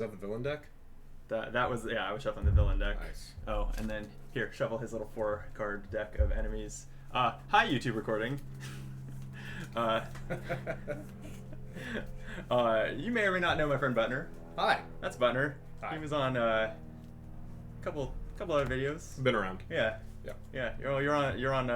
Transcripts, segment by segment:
that the villain deck? That was, yeah, I was shuffling the villain deck. Nice. Oh, and then here, shuffle his little 4-card deck of enemies. Hi, YouTube recording. You may or may not know my friend Butner. Hi. That's Butner. Hi. He was on a couple other videos. Been around. Yeah. Yeah. Yeah. You're on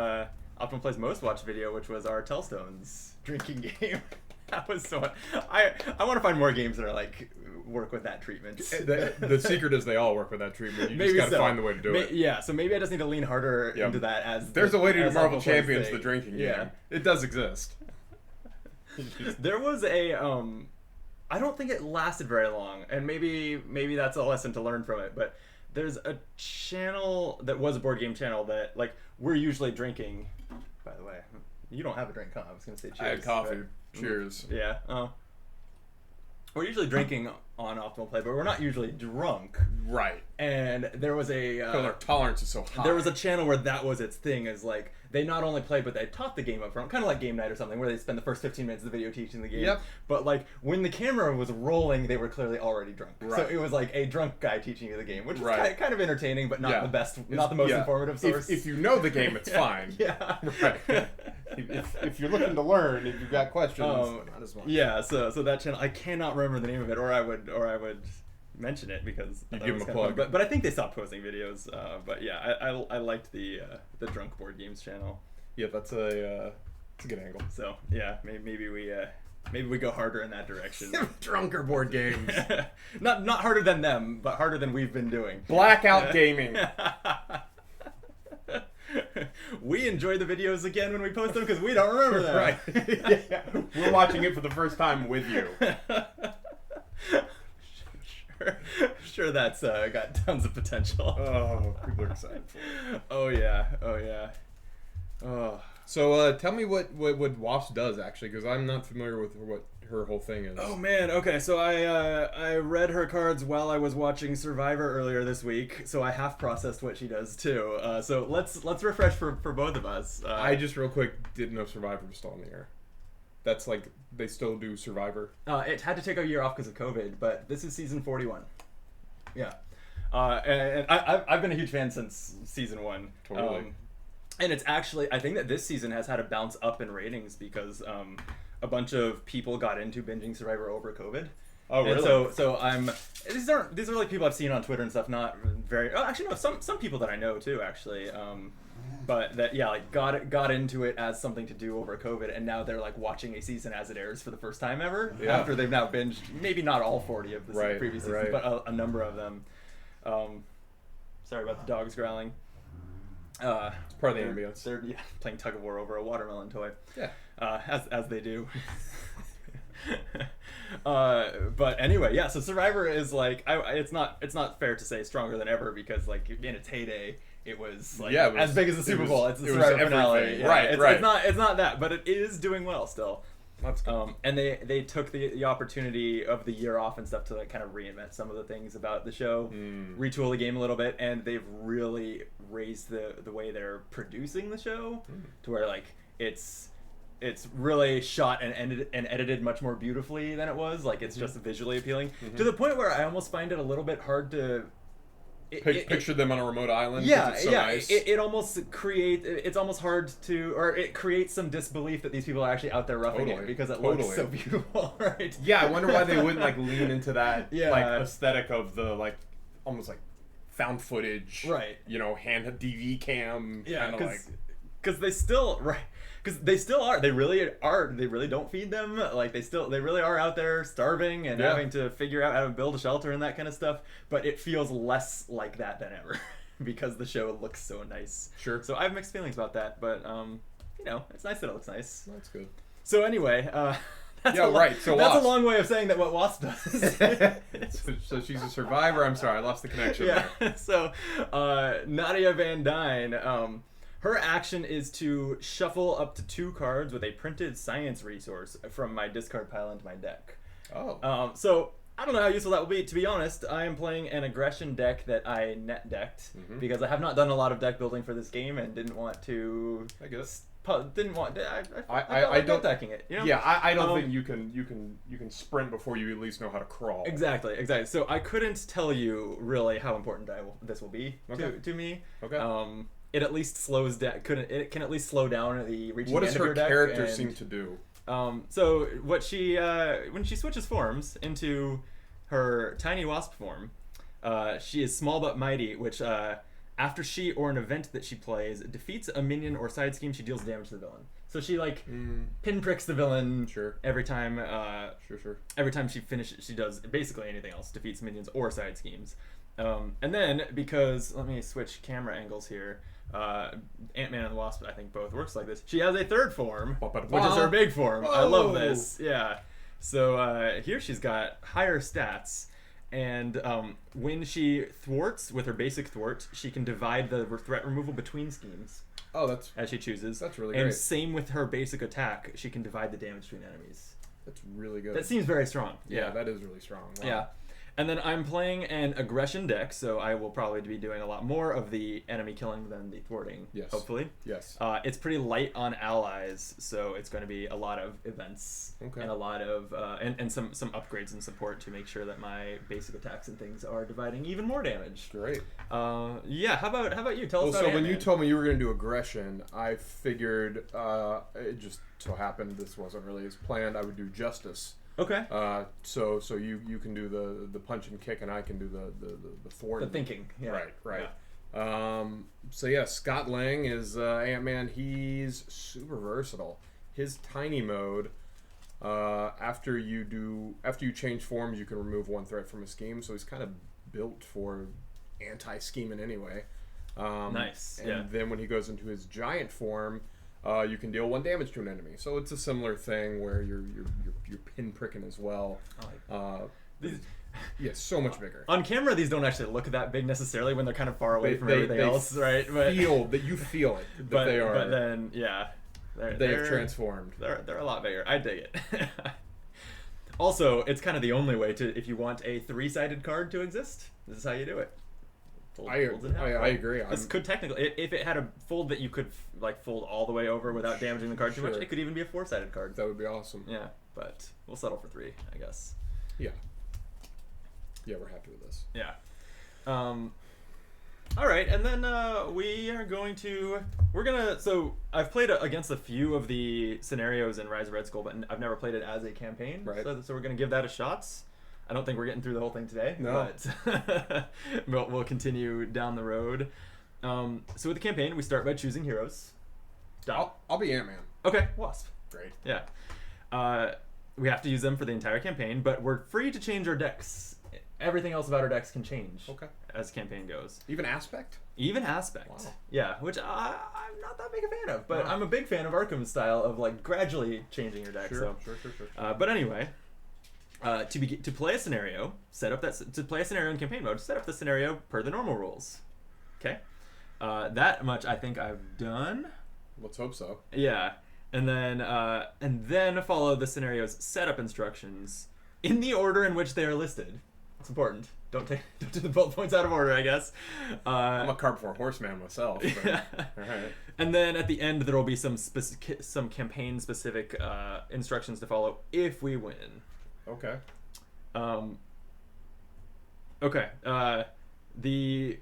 Optimal Play's most watched video, which was our Tellstones drinking game. That was so. I want to find more games that are like work with that treatment. The secret is they all work with that treatment. You Maybe just gotta so. find the way to do it. Yeah, so maybe I just need to lean harder into that as there's a way to do as Marvel Optimal Play's Champions, thing. the drinking game. Yeah. It does exist. There was a I don't think it lasted very long, and maybe that's a lesson to learn from it, but there's a channel that was a board game channel that like we're usually drinking. By the way, you don't have a drink, huh? I was gonna say cheers. I had coffee. But, Cheers. Yeah. We're usually drinking on Optimal Play, but we're not usually drunk. Right. And there was a Because our tolerance is so high. there was a channel where that was its thing, is like they not only played but they taught the game up front, kind of like Game Night or something, where they spend the first 15 minutes of the video teaching the game. Yep. But like when the camera was rolling, they were clearly already drunk. Right. So it was like a drunk guy teaching you the game, which is Right. kind of entertaining, but not Yeah. the best, not the most informative source. If you know the game, it's fine. Yeah. Right. if you're looking to learn, if you've got questions, not as much. Yeah. So that channel, I cannot remember the name of it, or I would mention it because You I thought give it was them a kind of plug. fun. But I think they stopped posting videos. But yeah, I liked the drunk board games channel. Yeah, that's a good angle. So yeah, maybe we go harder in that direction. Drunker board games. not harder than them, but harder than we've been doing. Blackout gaming. We enjoy the videos again when we post them because we don't remember them. Right. Yeah. We're watching it for the first time with you. Sure, that's got tons of potential. Oh, people are excited for it. Oh yeah. Oh. So tell me what Wasp does, actually, because I'm not familiar with what her whole thing is. Oh man, okay, so I read her cards while I was watching Survivor earlier this week, so I half processed what she does too. So let's refresh for both of us. I just real quick didn't know Survivor was still on the air. That's like they still do Survivor. It had to take a year off because of COVID, but this is season 41. Yeah, and I've been a huge fan since season 1. Totally. And it's actually, I think that this season has had a bounce up in ratings because a bunch of people got into binging Survivor over COVID. Oh, really? And so these are like people I've seen on Twitter and stuff, not very, actually no, some people that I know too, actually. But that, yeah, like got into it as something to do over COVID, and now they're like watching a season as it airs for the first time ever, after they've now binged, maybe not all 40 of the previous seasons, but a number of them. Sorry about the dogs growling. It's part of the ambience. They're playing tug of war over a watermelon toy. Yeah. As they do. But anyway, yeah. So Survivor is like it's not fair to say stronger than ever because like in its heyday it was like as big as the Super Bowl. It's the Survivor finale. Yeah, right. It's not that, but it is doing well still. That's good. And they took the opportunity of the year off and stuff to like kind of reinvent some of the things about the show, retool the game a little bit, and they've really raised the way they're producing the show to where like it's really shot and edited much more beautifully than it was. Like it's just visually appealing to the point where I almost find it a little bit hard to picture them on a remote island. Yeah, it's so yeah. nice. It almost it's almost hard to, or it creates some disbelief that these people are actually out there roughing it because it looks so beautiful, right? Yeah, I wonder why they wouldn't like lean into that Yeah. like aesthetic of the like almost like found footage, Right? You know, hand DV cam, Yeah, kind of like because they still because they still are. They really are. They really don't feed them. Like they really are out there starving and having to figure out how to build a shelter and that kind of stuff. But it feels less like that than ever because the show looks so nice. Sure. So I have mixed feelings about that, but you know, it's nice that it looks nice. That's good. So anyway, that's So that's Wasp. a long way of saying that what Wasp does. so she's a survivor. I'm sorry, I lost the connection there. So Nadia Van Dyne. Her action is to shuffle up to 2 cards with a printed science resource from my discard pile into my deck. Oh. So I don't know how useful that will be. To be honest, I am playing an aggression deck that I net decked because I have not done a lot of deck building for this game and didn't want to didn't want. I I don't attacking it. You know? Yeah, I don't think you can sprint before you at least know how to crawl. Exactly. So I couldn't tell you really how important this will be to me. Okay. It at least slows down. It can at least slow down the reaching. What does end of her your deck, character and, seem to do? So what she when she switches forms into her tiny wasp form, she is small but mighty, which after she or an event that she plays defeats a minion or side scheme, she deals damage to the villain. So she like pinpricks the villain every time. Every time she finishes, she does basically anything else, defeats minions or side schemes. And then because let me switch camera angles here. Ant-Man and the Wasp, I think both works like this. She has a third form, which is her big form. Whoa. I love this. Yeah. So here she's got higher stats. And when she thwarts with her basic thwart, she can divide the threat removal between schemes. Oh, that's as she chooses. That's really great. And same with her basic attack, she can divide the damage between enemies. That's really good. That seems very strong. Yeah, that is really strong. Wow. Yeah. And then I'm playing an aggression deck, so I will probably be doing a lot more of the enemy killing than the thwarting. Yes. Hopefully. Yes. It's pretty light on allies, so it's going to be a lot of events and a lot of and some upgrades and support to make sure that my basic attacks and things are dividing even more damage. Great. Yeah. How about you? Tell us about So Ant-Man. when you told me you were going to do aggression, I figured it just so happened this wasn't really as planned. I would do justice. Okay. So you can do the punch and kick, and I can do the thwart. The thinking. Yeah. Right. Yeah. So yeah, Scott Lang is Ant-Man. He's super versatile. His tiny mode, after you change forms, you can remove one threat from a scheme. So he's kind of built for anti-scheming anyway. Nice. And then when he goes into his giant form, you can deal 1 damage to an enemy. So it's a similar thing where you're pinpricking as well. Yeah, so much bigger. On camera, these don't actually look that big necessarily when they're kind of far away from everything else, right? But you feel it that they are. But then, yeah, they've transformed. They're a lot bigger. I dig it. Also, it's kind of the only way to, if you want a 3-sided card to exist, this is how you do it. I agree. This could technically, if it had a fold that you could like fold all the way over without damaging the card too much, it could even be a 4-sided card. That would be awesome. Yeah, but we'll settle for 3, I guess. Yeah. Yeah, we're happy with this. Yeah. All right, and then so I've played against a few of the scenarios in Rise of Red Skull, but I've never played it as a campaign. Right. So we're gonna give that a shot. I don't think we're getting through the whole thing today, no. But we'll continue down the road. So with the campaign, we start by choosing heroes. I'll be Ant-Man. Okay, Wasp. Great. Yeah. We have to use them for the entire campaign, but we're free to change our decks. Everything else about our decks can change as campaign goes. Even Aspect? Even Aspect. Wow. Yeah, which I'm not that big a fan of, but No. I'm a big fan of Arkham's style of like gradually changing your deck. Sure. But anyway, to play a scenario, to play a scenario in campaign mode, set up the scenario per the normal rules. Okay? That much I think I've done. Let's hope so. Yeah. And then follow the scenario's setup instructions in the order in which they are listed. It's important. Don't do the bullet points out of order, I guess. I'm a Carp4 Horseman myself. But, yeah. All right. And then at the end, there will be some campaign-specific instructions to follow if we win. Okay. Okay. The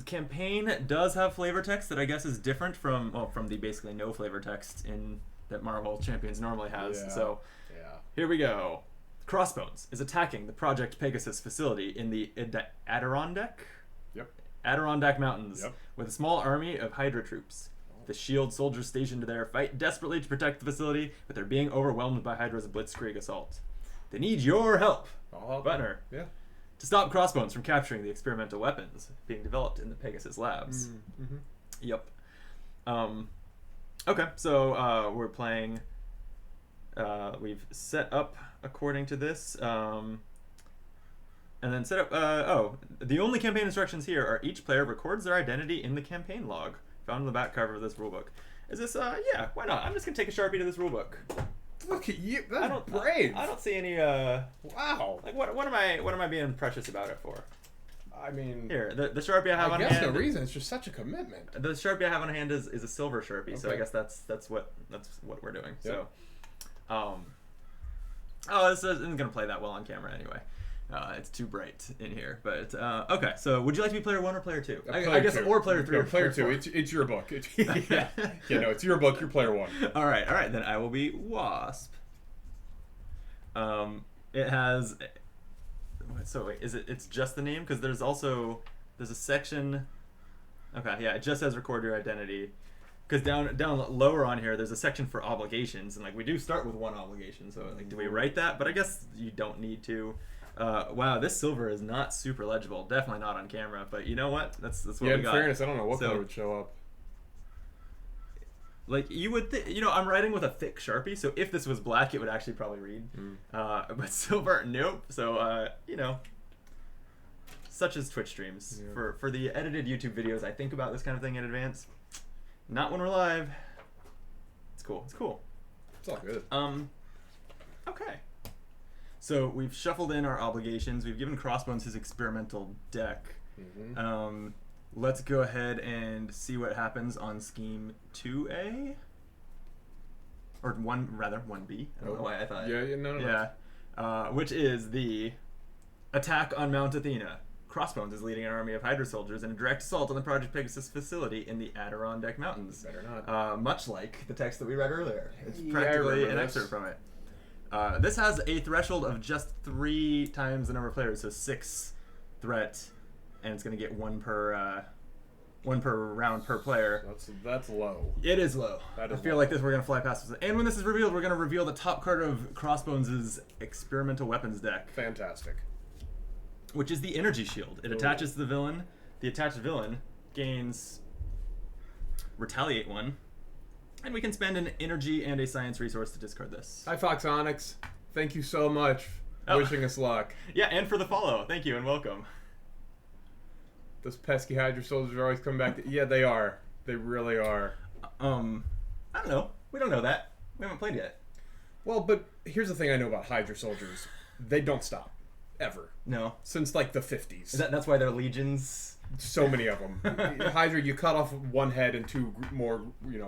campaign does have flavor text that I guess is different from the basically no flavor text that Marvel Champions normally has. Yeah. So here we go. Crossbones is attacking the Project Pegasus facility in the Adirondack Mountains with a small army of Hydra troops. The SHIELD soldiers stationed there fight desperately to protect the facility, but they're being overwhelmed by Hydra's blitzkrieg assault. They need your help, Butner, to stop Crossbones from capturing the experimental weapons being developed in the Pegasus labs. Mm-hmm. Yep. Okay, so we're playing. We've set up according to this, and then set up. The only campaign instructions here are each player records their identity in the campaign log found in the back cover of this rulebook. Is this? Yeah, why not? I'm just gonna take a Sharpie to this rulebook. Look at you! That's brave. I don't see any. Wow. Like what am I being precious about it for? I mean, here the Sharpie I have on hand. I guess no reason. It's just such a commitment. The Sharpie I have on hand is a silver Sharpie, Okay. so I guess that's what we're doing. Yep. So, this isn't gonna play that well on camera anyway. It's too bright in here. But okay, so would you like to be player 1 or player 2? I guess two. or player 3 No, or player four. 2. It's your book. Yeah, no, it's your book. You're player 1. All right. Then I will be Wasp. It has. So wait, it's just the name? Because there's a section. Okay, yeah, it just says record your identity. Because down lower on here, there's a section for obligations, and like we do start with one obligation. So like, do we write that? But I guess you don't need to. Wow, this silver is not super legible. Definitely not on camera. But you know what? That's what we got. In fairness, I don't know what color would show up. Like you would I'm writing with a thick Sharpie, so if this was black, it would actually probably read. But silver, nope. So such as Twitch streams. Yeah. For the edited YouTube videos, I think about this kind of thing in advance. Not when we're live. It's cool. It's cool. It's all good. Okay. So we've shuffled in our obligations. We've given Crossbones his experimental deck. Mm-hmm. Let's go ahead and see what happens on scheme 2A. Or 1B. I don't know why I thought. No. Which is the attack on Mount Athena. Crossbones is leading an army of Hydra soldiers in a direct assault on the Project Pegasus facility in the Adirondack Mountains. Better not. Much like the text that we read earlier. It's practically an excerpt from it. This has a threshold of just 3 times the number of players, so 6 threat, and it's going to get 1 per round per player. That's low. It is low. I feel like we're going to fly past this. And when this is revealed, we're going to reveal the top card of Crossbones' experimental weapons deck. Fantastic. Which is the energy shield. It attaches to the villain. The attached villain gains retaliate 1. And we can spend an energy and a science resource to discard this. Hi, Fox Onyx. Thank you so much. Wishing us luck. Yeah, and for the follow. Thank you and welcome. Those pesky Hydra soldiers are always coming back. Yeah, they are. They really are. I don't know. We don't know that. We haven't played yet. Well, but here's the thing I know about Hydra soldiers. They don't stop. Ever. No. Since like the 50s. That's why they're legions? So many of them. Hydra, you cut off 1 head and 2 more,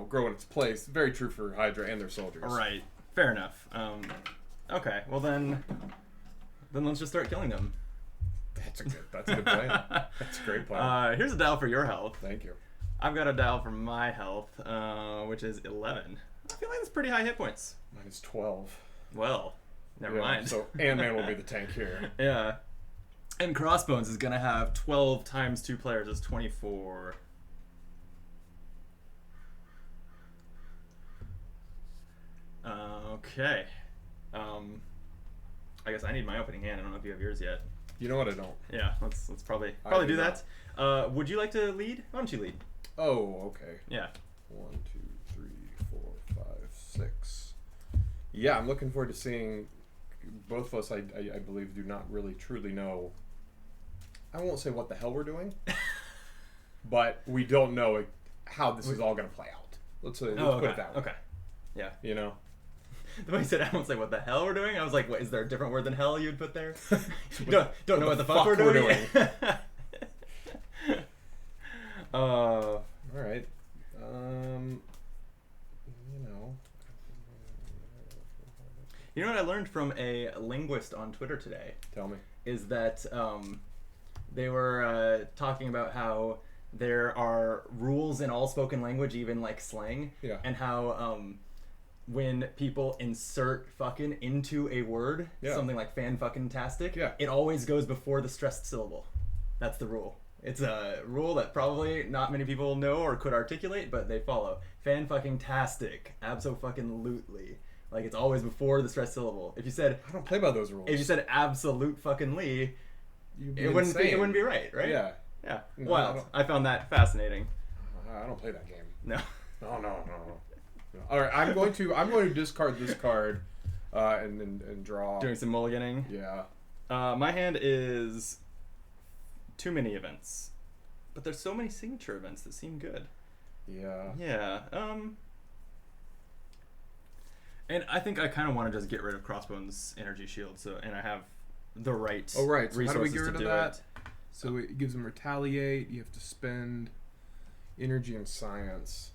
grow in its place. Very true for Hydra and their soldiers. Right. Fair enough. Okay. Well then let's just start killing them. That's a good plan. That's a great plan. Here's a dial for your health. Thank you. I've got a dial for my health, which is 11. I feel like that's pretty high hit points. Mine is 12. Well, never mind. So Ant-Man will be the tank here. Yeah. And Crossbones is going to have 12 times 2 players is 24. Okay. I guess I need my opening hand. I don't know if you have yours yet. You know what? I don't. Yeah, let's probably do that. Would you like to lead? Why don't you lead? Oh, okay. Yeah. 1, 2, 3, 4, 5, 6. Yeah, I'm looking forward to seeing. Both of us, I believe, do not really truly know. I won't say what the hell we're doing, but we don't know how this is all going to play out. Let's put it that way. Okay. Yeah. The way you said, I won't say what the hell we're doing. I was like, what, is there a different word than hell you'd put there? don't know what the fuck we're doing. All right. You know what I learned from a linguist on Twitter today? Tell me. Is that they were talking about how there are rules in all spoken language, even like slang, and how when people insert fucking into a word, something like fan-fucking-tastic, it always goes before the stressed syllable. That's the rule. It's a rule that probably not many people know or could articulate, but they follow. Fan-fucking-tastic. Abso-fucking-lutely. Like, it's always before the stressed syllable. If you said... I don't play by those rules. If you said absolute-fucking-ly, it wouldn't be right? Yeah. Yeah. No, Wild. I found that fascinating. I don't play that game. No. No. All right, I'm going to discard this card, and draw. Doing some mulliganing. Yeah. My hand is too many events, but there's so many signature events that seem good. Yeah. Yeah. And I think I kind of want to just get rid of Crossbones' energy shield, and I have the right resources so how do we get rid to of that? So it gives him retaliate. You have to spend energy and science.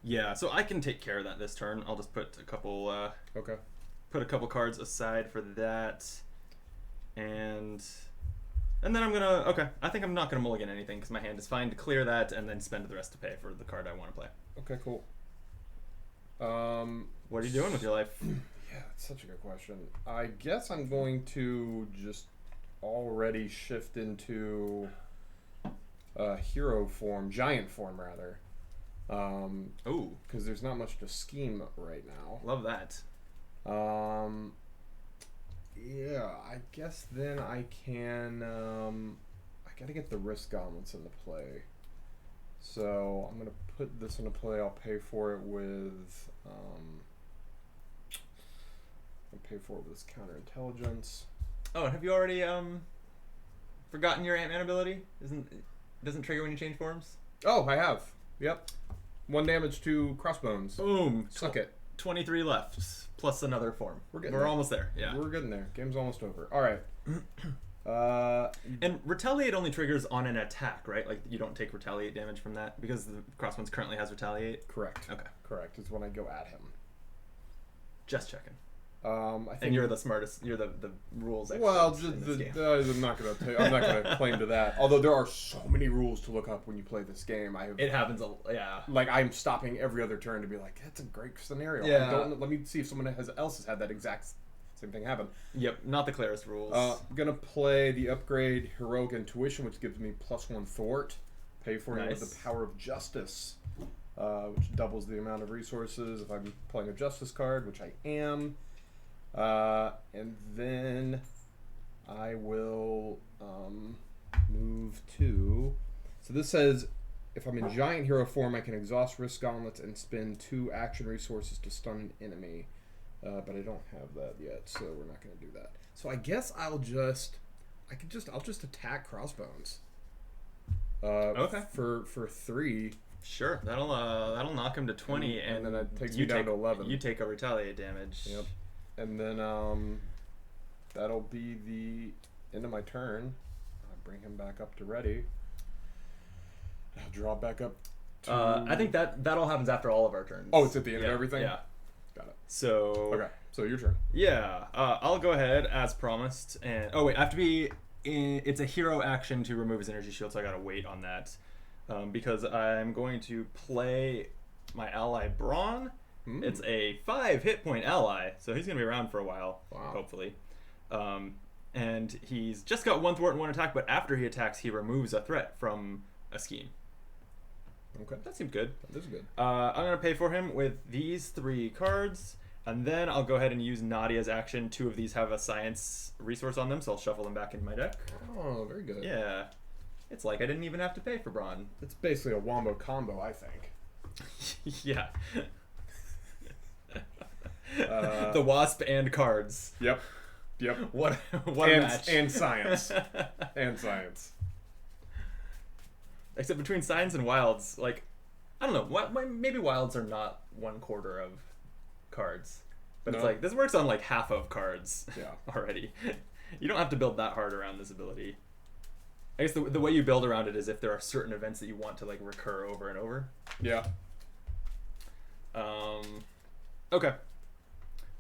Yeah, so I can take care of that this turn. I'll just put a couple Okay. put a couple cards aside for that. And then I'm gonna I think I'm not gonna mulligan anything because my hand is fine to clear that and then spend the rest to pay for the card I want to play. Okay, cool. What are you doing with your life? Yeah, that's such a good question. I guess I'm going to just already shift into hero form, giant form rather. Ooh, because there's not much to scheme right now. love that. Yeah, I guess then I can. I gotta get the risk gauntlets into play. So I'm gonna put this into play. I'll pay for it with. I'll pay for it with this counterintelligence. Oh, have you already forgotten your Ant-Man ability? Doesn't trigger when you change forms? Oh, I have. Yep. 1 damage to Crossbones. Boom. Suck it. 23 left, plus another form. We're getting We're there. almost there. Yeah. We're getting there. Game's almost over. All right. And retaliate only triggers on an attack, right? Like you don't take retaliate damage from that because the Crossbones currently has retaliate. Correct. Okay. Correct. It's when I go at him. Just checking. I think And you're the smartest. You're the rules expert. well, in this game. I'm not gonna claim to that. Although there are so many rules to look up when you play this game. It happens yeah. Like I'm stopping every other turn to be like, that's a great scenario. Yeah. Let me see if someone else has had that exact same thing happen. Yep. Not the clearest rules. I'm gonna play the upgrade Heroic Intuition, which gives me +1 thort. Pay for it with the Power of Justice, which doubles the amount of resources if I'm playing a Justice card, which I am. And then I will move to. So this says, if I'm in giant hero form, I can exhaust risk gauntlets and spend 2 action resources to stun an enemy. But I don't have that yet, so we're not going to do that. So I guess I'll just attack Crossbones. Okay. For 3. Sure. That'll knock him to 20, and then that takes me down to 11. You take a retaliate damage. Yep. And then that'll be the end of my turn. I'll bring him back up to ready. I'll draw back up to... I think that all happens after all of our turns. Oh, it's at the end of everything? Yeah. Got it. So... Okay, so your turn. Yeah. I'll go ahead as promised. And oh, wait. I have to be... It's a hero action to remove his energy shield, so I gotta wait on that. Because I'm going to play my ally Brawn. It's a 5 hit point ally, so he's going to be around for a while, hopefully. And he's just got 1 thwart and 1 attack, but after he attacks, he removes a threat from a scheme. Okay. That seemed good. That is good. I'm going to pay for him with these 3 cards, and then I'll go ahead and use Nadia's action. 2 of these have a science resource on them, so I'll shuffle them back into my deck. Oh, very good. Yeah. It's like I didn't even have to pay for Brawn. It's basically a wombo combo, I think. Yeah. The Wasp and cards. Yep. What a match. And science. And science. Except between science and wilds, like, I don't know, maybe wilds are not 1/4 of cards. But it's like, this works on like half of cards already. You don't have to build that hard around this ability. I guess the way you build around it is if there are certain events that you want to like recur over and over. Yeah. Okay.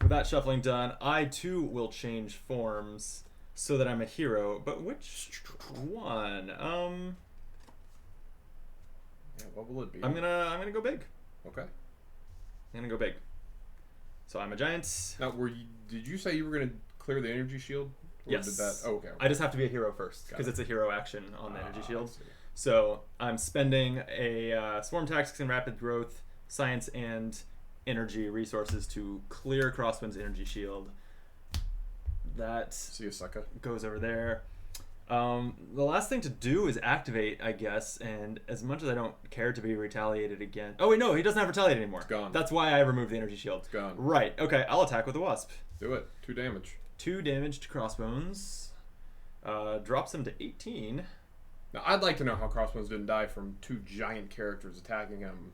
With that shuffling done, I too will change forms so that I'm a hero. But which one? Yeah, what will it be? I'm gonna go big. Okay. I'm gonna go big. So I'm a giant. Now, did you say you were gonna clear the energy shield? Or Yes. Did that? Oh, okay. I just have to be a hero first because it's a hero action on the energy shield. So I'm spending a swarm tactics and rapid growth, science and energy resources to clear Crossbones' energy shield. That See you, sucker. goes over there. The last thing to do is activate, I guess, and as much as I don't care to be retaliated again... Oh, wait, no, he doesn't have retaliate anymore. It's gone. That's why I removed the energy shield. It's gone. Right, okay, I'll attack with the Wasp. Do it. 2 damage. 2 damage to Crossbones. Drops him to 18. Now, I'd like to know how Crossbones didn't die from 2 giant characters attacking him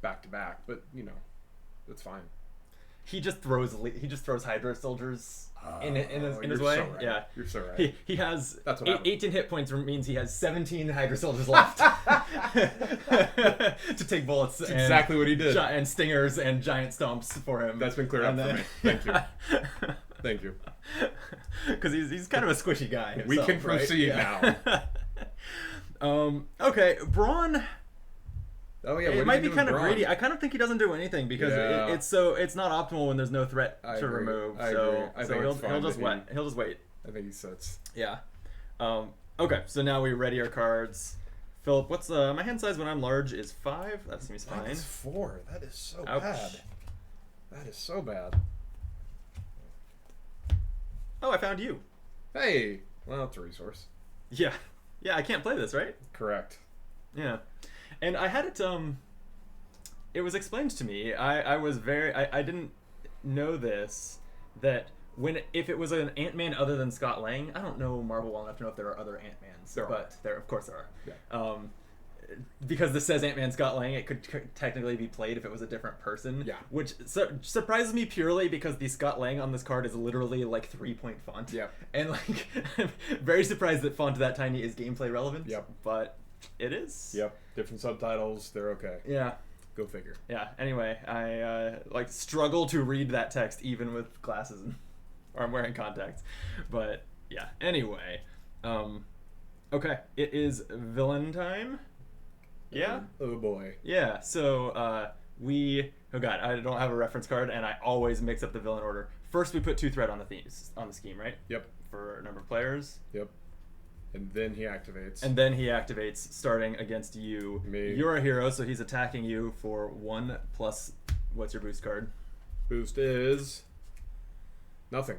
back to back, but, you know, that's fine. he just throws Hydra soldiers in his you're way. so right. Yeah, You're so right. He has That's what happened. 18 hit points means he has 17 Hydra soldiers left to take bullets. That's exactly what he did. And stingers and giant stomps for him. That's been cleared up for me. Thank you. Thank you. Because he's kind of a squishy guy himself, We can proceed right? now. Okay, Braun. Oh yeah, It might be kind of greedy. I kind of think he doesn't do anything because it's not optimal when there's no threat to remove. I so agree. I think he'll just wait. I think he sits. Yeah. Okay, so now we ready our cards. Philip, what's my hand size when I'm large is 5. That seems fine. That's 4. That is so Ouch. bad. That is so bad. Oh, I found you. Hey, well, it's a resource. Yeah. Yeah, I can't play this, right? Correct. Yeah. And I had it it was explained to me. I didn't know this, that if it was an Ant-Man other than Scott Lang, I don't know Marvel well enough to know if there are other Ant-Mans, but there of course there are. Yeah. Because this says Ant-Man Scott Lang, it could technically be played if it was a different person. Yeah. Which surprises me purely because the Scott Lang on this card is literally like 3-point font. Yeah. And like, I'm very surprised that font that tiny is gameplay relevant. Yep. But it is. Yep. Different subtitles. They're okay. Yeah. Go figure. Yeah. Anyway, I struggle to read that text even with glasses or I'm wearing contacts. But yeah. Anyway, okay, it is villain time. Yeah. Oh boy. Yeah. So oh god, I don't have a reference card, and I always mix up the villain order. First, we put 2 threat on the scheme, right? Yep. For a number of players. Yep. And then he activates. And then he activates, starting against you. Me. You're a hero, so he's attacking you for 1 plus. What's your boost card? Boost is nothing.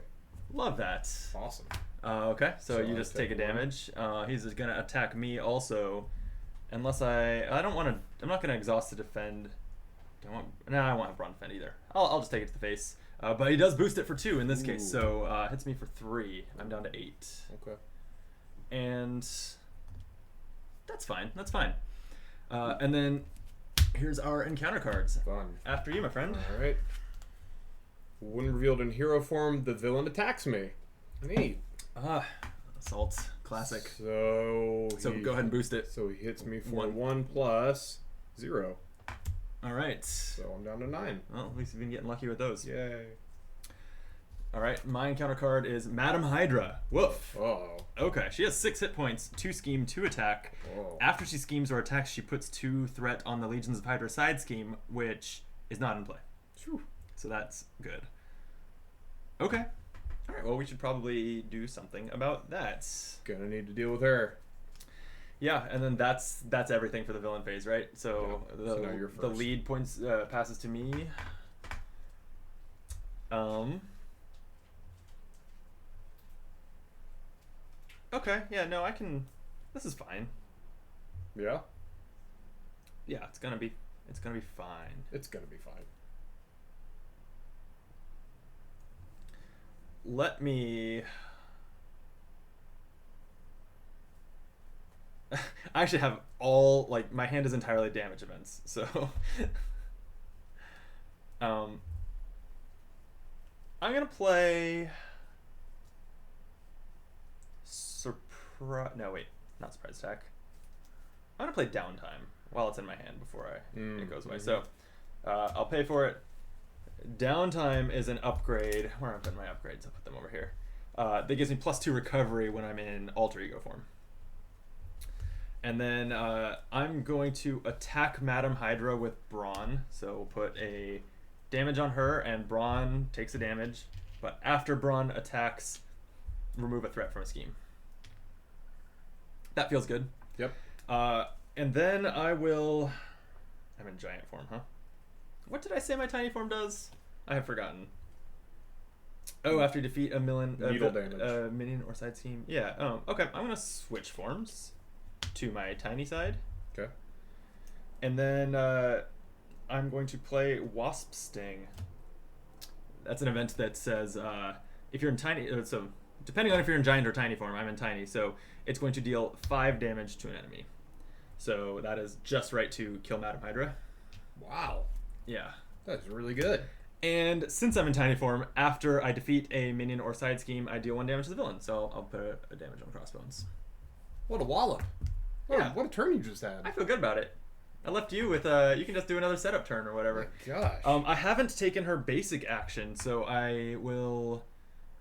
Love that. Awesome. Okay, so you I just take a 1. damage. He's just gonna attack me also, unless I don't want to. I'm not gonna exhaust to defend. I won't have Braun defend either. I'll just take it to the face. But he does boost it for 2 in this case, so hits me for 3. I'm down to 8. Okay. And that's fine. That's fine. And then here's our encounter cards. Fun. After you, my friend. All right. When revealed in hero form, the villain attacks me. Neat. Assault. Classic. So go ahead and boost it. So he hits me for 1 plus 0. All right. So I'm down to 9. Well, at least you've been getting lucky with those. Yay. All right. My encounter card is Madam Hydra. Woof. Oh. Okay. She has 6 hit points, 2 scheme, 2 attack. Oh. After she schemes or attacks, she puts 2 threat on the Legions of Hydra side scheme, which is not in play. Whew. So that's good. Okay. All right. Well, we should probably do something about that. Gonna need to deal with her. Yeah, and then that's everything for the villain phase, right? So, yeah. So now you're the first. lead points passes to me. Okay. Yeah. No, I can. This is fine. Yeah. Yeah, it's gonna be fine. It's gonna be fine. Let me. I actually have my hand is entirely damage events, so I'm gonna play not surprise attack. I'm gonna play downtime while it's in my hand before it goes away. So I'll pay for it. Downtime is an upgrade. Where am I putting my upgrades? I'll put them over here. That gives me +2 recovery when I'm in alter ego form. And then I'm going to attack Madam Hydra with Braun. So we'll put a damage on her, and Braun takes a damage. But after Braun attacks, remove a threat from a scheme. That feels good. Yep. And then I will... I'm in giant form, huh? What did I say my tiny form does? I have forgotten. Oh, after you defeat a minion or side scheme. Yeah. Okay. I'm gonna switch forms to my tiny side. Okay. And then I'm going to play Wasp Sting. That's an event that says if you're in tiny. So depending on if you're in giant or tiny form, I'm in tiny. So it's going to deal 5 damage to an enemy. So that is just right to kill Madam Hydra. Wow. Yeah. That's really good. And since I'm in tiny form, after I defeat a minion or side scheme, I deal 1 damage to the villain. So I'll put a damage on Crossbones. What a wallop. What a turn you just had. I feel good about it. I left you with you can just do another setup turn or whatever. Oh my gosh. I haven't taken her basic action, so I will...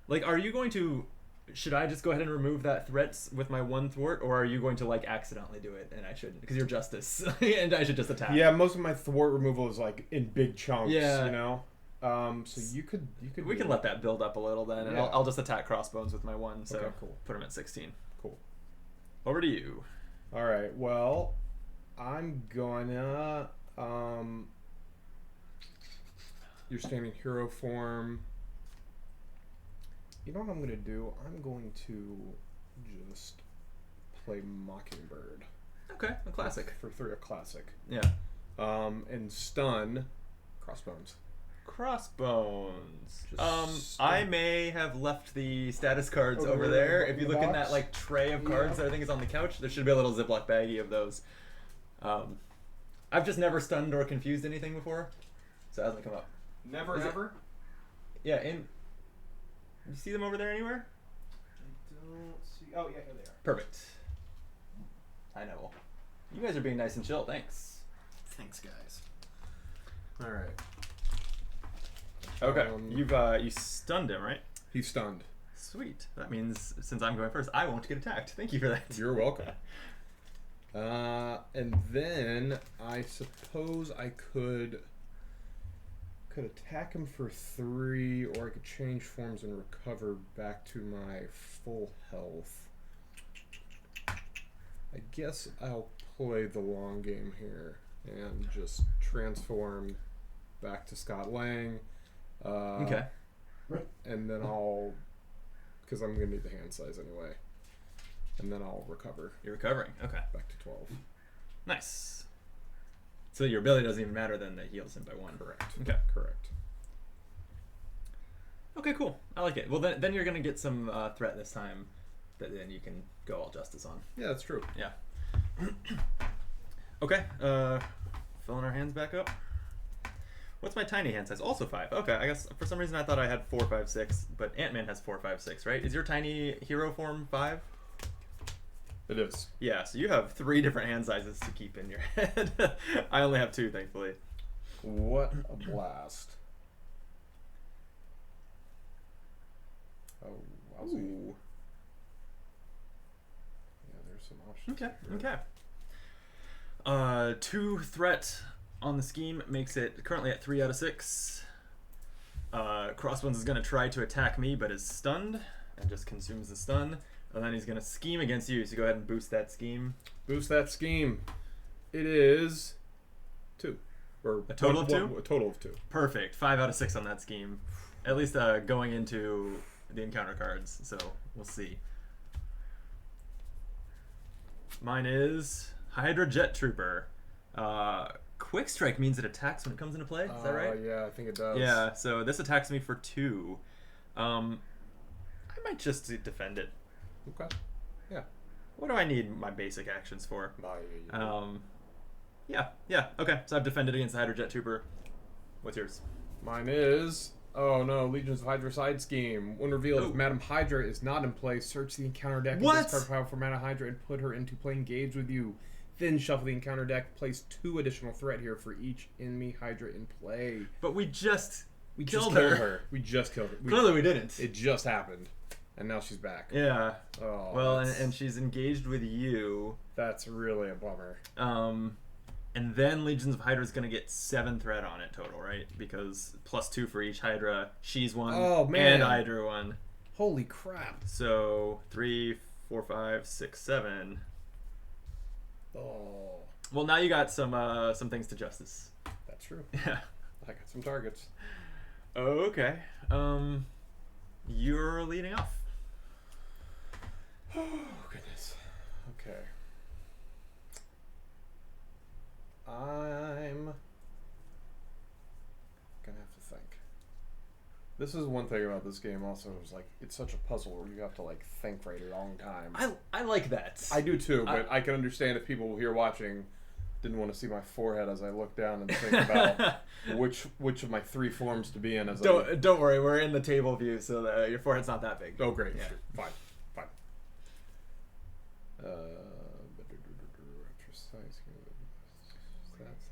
Like, are you going to... Should I just go ahead and remove that threats with my 1 thwart, or are you going to, like, accidentally do it, and I shouldn't? Because you're Justice, and I should just attack. Yeah, most of my thwart removal is, like, in big chunks, Yeah. you know? So you could We can let that build up a little then, and Yeah. I'll just attack Crossbones with my 1, so Okay, cool. put him at 16. Cool. Over to you. All right, well, I'm gonna... You're standing hero form. You know what I'm gonna do? I'm going to just play Mockingbird. Okay, a classic. For 3, a classic. Yeah. And stun Crossbones. Crossbones. Just I may have left the status cards Over over there there. in If you the look in box? that like tray of cards that I think is on the couch, there should be a little Ziploc baggie of those. I've just never stunned or confused anything before, so it hasn't come up. Never Is it- ever? Yeah, and you see them over there anywhere? I don't see... Oh, yeah, here they are. Perfect. I know. You guys are being nice and chill. Thanks. Thanks, guys. All right. Okay, you stunned him, right? He's stunned. Sweet. That means since I'm going first, I won't get attacked. Thank you for that. You're welcome. And then I suppose I could attack him for 3, or I could change forms and recover back to my full health. I guess I'll play the long game here and just transform back to Scott Lang. Okay. And then I'll, because I'm gonna need the hand size anyway. And then I'll recover You're recovering. Okay. back to 12. Nice. So your ability doesn't even matter then, that heals him by 1. Correct. Okay. Correct. Okay, cool. I like it. Well, then you're going to get some threat this time that then you can go all Justice on. Yeah, that's true. Yeah. Okay. Filling our hands back up. What's my tiny hand size? Also 5. Okay, I guess for some reason I thought I had 4, 5, 6, but Ant-Man has 4, 5, 6, right? Is your tiny hero form 5? It is. Yeah, so you have 3 different hand sizes to keep in your head. I only have 2, thankfully. What a blast. Oh, wowzy. Ooh. Yeah, there's some options. Okay, okay. 2 threat on the scheme makes it currently at 3 out of 6. Crossbones is going to try to attack me, but is stunned and just consumes the stun. And then he's going to scheme against you, so go ahead and boost that scheme. Boost that scheme. It is 2. Or A total of 2? A total of 2. Perfect. 5 out of 6 on that scheme. At least going into the encounter cards, so we'll see. Mine is Hydra Jet Trooper. Quick Strike means it attacks when it comes into play. Is that right? Yeah, I think it does. Yeah, so this attacks me for 2. I might just defend it. Okay. Yeah. What do I need my basic actions for? My, Yeah, okay. So I've defended against the Hydra Jet Trooper. What's yours? Mine is... Oh no, Legions of Hydra side scheme. When revealed, Oh. if Madam Hydra is not in play, search the encounter deck What? and discard power for Madam Hydra and put her into play engage with you. Then shuffle the encounter deck, place 2 additional threat here for each enemy Hydra in play. But we just We killed just killed her. her. We just killed her. Clearly we didn't. It just happened. And now she's back. Yeah. Oh, Well, that's, and she's engaged with you. that's really a bummer. And then Legions of Hydra is going to get 7 threat on it total, right? Because +2 for each Hydra. She's 1. Oh, man. And I drew 1. Holy crap. So 3, 4, 5, 6, 7. Oh, Well, now you got some things to justice. that's true. Yeah. I got some targets. Okay. You're leading off. Oh, goodness. Okay. I'm gonna have to think. This is one thing about this game also, is like, it's such a puzzle where you have to like think for a long time. I like that. I do too, but I can understand if people here watching didn't want to see my forehead as I looked down and think about which of my 3 forms to be in. Don't worry, we're in the table view, so your forehead's not that big. Oh, great. Yeah. Sure. Fine.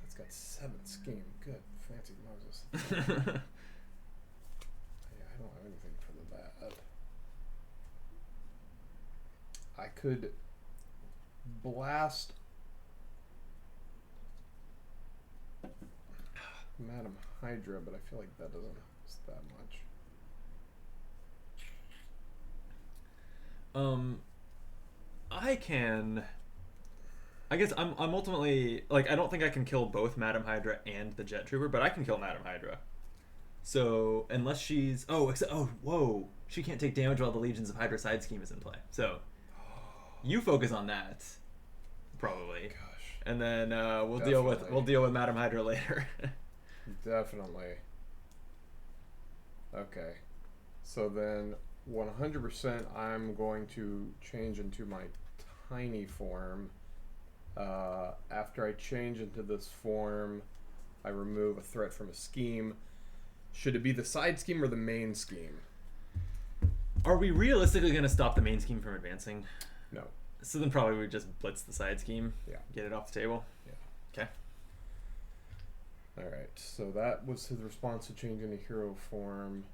That's got 7 scheme. Good. Fancy Moses. Yeah, I don't have anything for the bad. I could blast Madam Hydra, but I feel like that doesn't cost that much. I guess I'm ultimately, like, I don't think I can kill both Madam Hydra and the Jet Trooper, but I can kill Madam Hydra. So, unless she's... whoa. She can't take damage while the Legions of Hydra side scheme is in play. So, you focus on that, probably. Gosh. And then we'll deal with Madam Hydra later. Definitely. Okay. So then 100% I'm going to change into my tiny form. After I change into this form, I remove a threat from a scheme. Should it be the side scheme or the main scheme? Are we realistically going to stop the main scheme from advancing? No. So then probably we just blitz the side scheme. Yeah. Get it off the table. Yeah. Okay. Alright, so that was his response to change into hero form.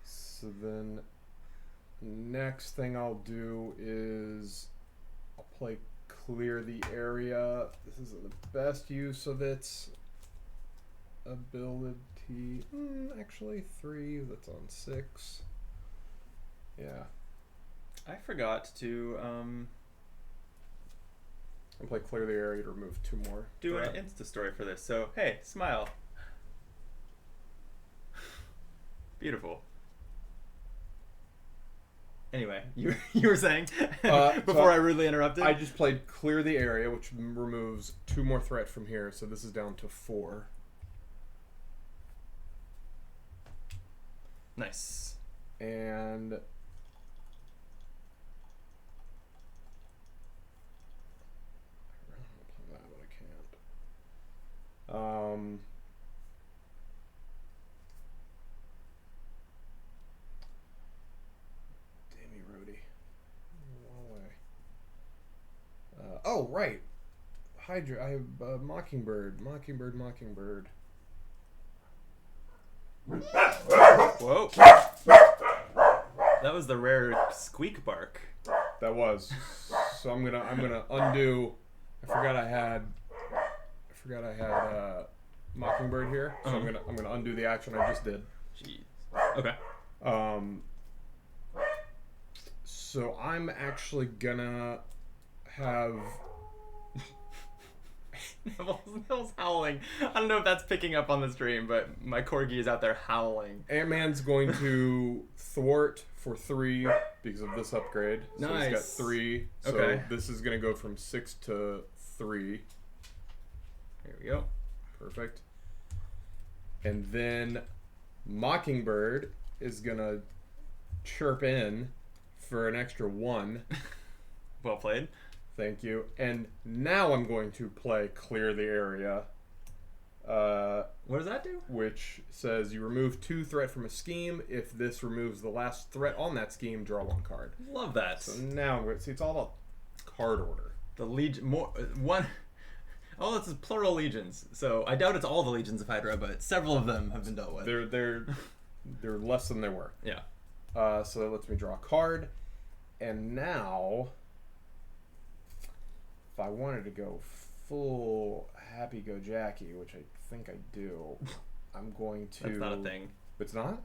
So then next thing I'll do is I'll play Clear the Area. This isn't the best use of its ability. Actually 3, that's on 6. Yeah. I forgot to I'll play Clear the Area to remove 2 more. do an Insta story for this. So, hey, smile. Beautiful. Anyway, you were saying before I rudely interrupted. I just played Clear the Area, which removes 2 more threat from here, so this is down to 4. Nice. And I really want to play that, but I can't. Oh, right. Hydra. I have Mockingbird. Mockingbird. Whoa. That was the rare squeak bark. That was. So I'm gonna undo. I forgot I had Mockingbird here. So I'm gonna undo the action I just did. Jeez. Okay. So I'm actually gonna have Neville's howling. I don't know if that's picking up on the stream, but my corgi is out there howling. Ant-Man's going to thwart for 3 because of this upgrade. So Nice. he's got 3. So Okay. this is going to go from 6 to 3. There we go. Perfect. And then Mockingbird is going to chirp in for an extra 1. Well played. Thank you. And now I'm going to play Clear the Area. What does that do? Which says you remove 2 threat from a scheme. If this removes the last threat on that scheme, draw 1 card. Love that. So now, see, it's all about card order. The legion, one. Oh, this is plural legions. So I doubt it's all the legions of Hydra, but several of them have been dealt with. They're less than they were. Yeah. So that lets me draw a card. And now, if I wanted to go full Happy Go Jackie, which I think I do, I'm going to... That's not a thing. It's not?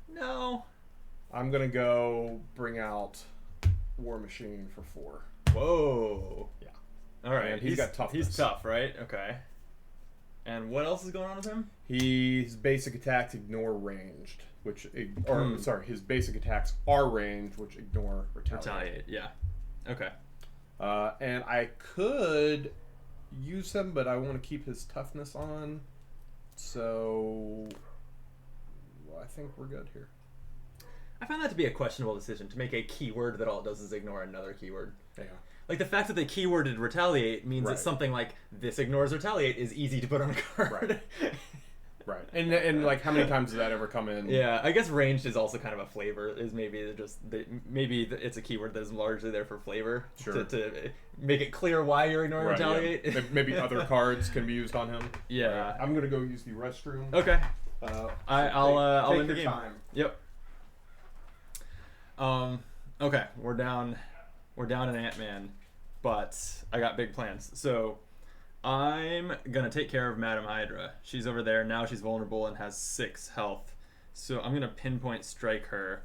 No. I'm going to go bring out War Machine for 4. Whoa. Yeah. All right. And he's got toughness. He's tough, right? Okay. And what else is going on with him? His basic attacks ignore ranged, his basic attacks are ranged, which ignore retaliate. Yeah. Okay. And I could use him, but I want to keep his toughness on. So I think we're good here. I found that to be a questionable decision, to make a keyword that all it does is ignore another keyword. Yeah. Like, the fact that they keyworded retaliate means that something like this ignores retaliate is easy to put on a card. Right. And like, how many times does that ever come in? Yeah, I guess ranged is also kind of a flavor. Is maybe it's a keyword that is largely there for flavor. Sure. To make it clear why you're ignoring retaliate. Yeah. Maybe other cards can be used on him. Yeah. I'm gonna go use the restroom. Okay. I'll end the game. Time. Yep. Okay, we're down an Ant-Man, but I got big plans. So I'm gonna take care of Madam Hydra. She's over there now. She's vulnerable and has 6 health. So I'm gonna pinpoint strike her,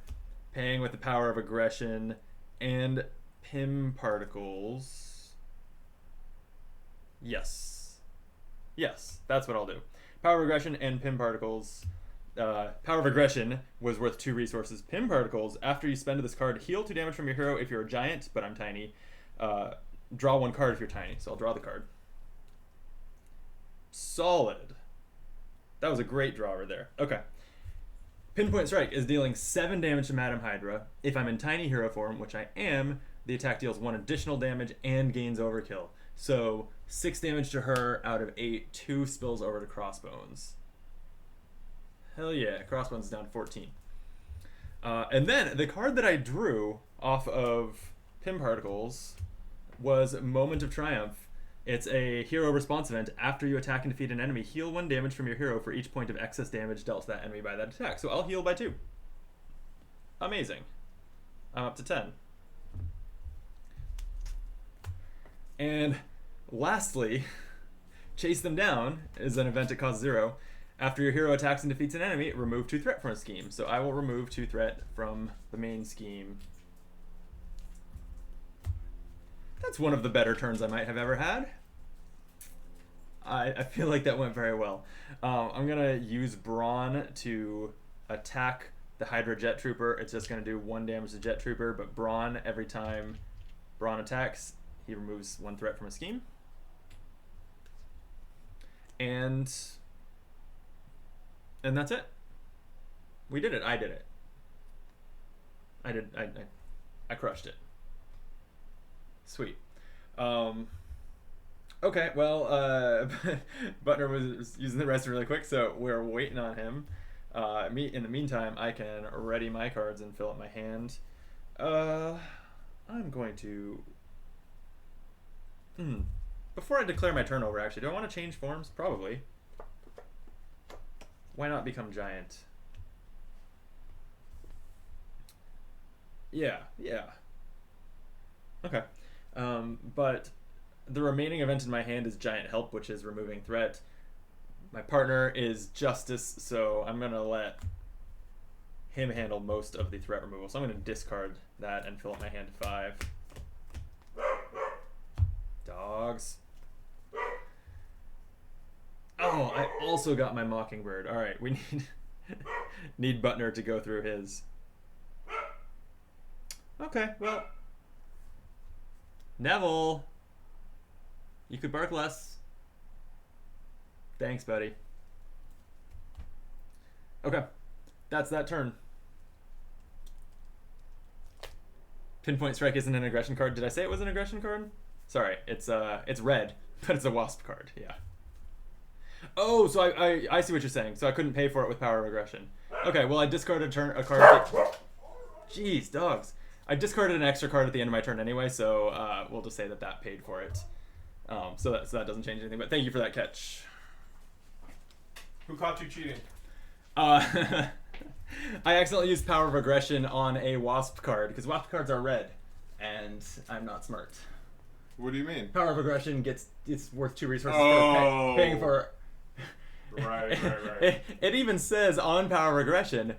paying with the power of aggression and Pim particles. Yes, that's what I'll do. Power of aggression and Pim particles. Power of aggression was worth 2 resources. Pim particles. After you spend this card, heal 2 damage from your hero if you're a giant, but I'm tiny. Draw 1 card if you're tiny. So I'll draw the card. Solid. That was a great draw right there. Okay. Pinpoint Strike is dealing 7 damage to Madam Hydra. If I'm in tiny hero form, which I am, the attack deals 1 additional damage and gains overkill. So 6 damage to her out of 8. 2 spills over to Crossbones. Hell yeah, Crossbones is down to 14. And then the card that I drew off of Pim Particles was Moment of Triumph. It's a hero response event. After you attack and defeat an enemy, heal 1 damage from your hero for each point of excess damage dealt to that enemy by that attack. So I'll heal by 2. Amazing. I'm up to 10. And lastly, Chase Them Down is an event that costs 0. After your hero attacks and defeats an enemy, remove 2 threat from a scheme. So I will remove 2 threat from the main scheme. That's one of the better turns I might have ever had. I feel like that went very well. I'm going to use Brawn to attack the Hydra Jet Trooper. It's just going to do 1 damage to Jet Trooper, but Brawn, every time Brawn attacks, he removes 1 threat from a scheme. And that's it. We did it. I did it. I crushed it. Sweet. Okay, well, Butner was using the restroom really quick, so we're waiting on him. In the meantime, I can ready my cards and fill up my hand. I'm going to... Before I declare my turnover, actually, do I want to change forms? Probably. Why not become giant? Yeah. Okay. But the remaining event in my hand is Giant Help, which is removing threat. My partner is Justice, so I'm going to let him handle most of the threat removal. So I'm going to discard that and fill up my hand to 5. Dogs. Oh, I also got my Mockingbird. All right, we need Butner to go through his. Okay, well, Neville, you could bark less. Thanks, buddy. Okay, that's that turn. Pinpoint Strike isn't an aggression card. Did I say it was an aggression card? Sorry, it's red, but it's a Wasp card. Yeah. Oh, so I see what you're saying. So I couldn't pay for it with Power of Aggression. Okay, well I discarded a card. Jeez, dogs. I discarded an extra card at the end of my turn anyway, so we'll just say that paid for it. So that doesn't change anything. But thank you for that catch. Who caught you cheating? I accidentally used Power of Aggression on a Wasp card because Wasp cards are red, and I'm not smart. What do you mean? Power of Aggression it's worth 2 resources for paying for. Right. It even says on Power of Aggression,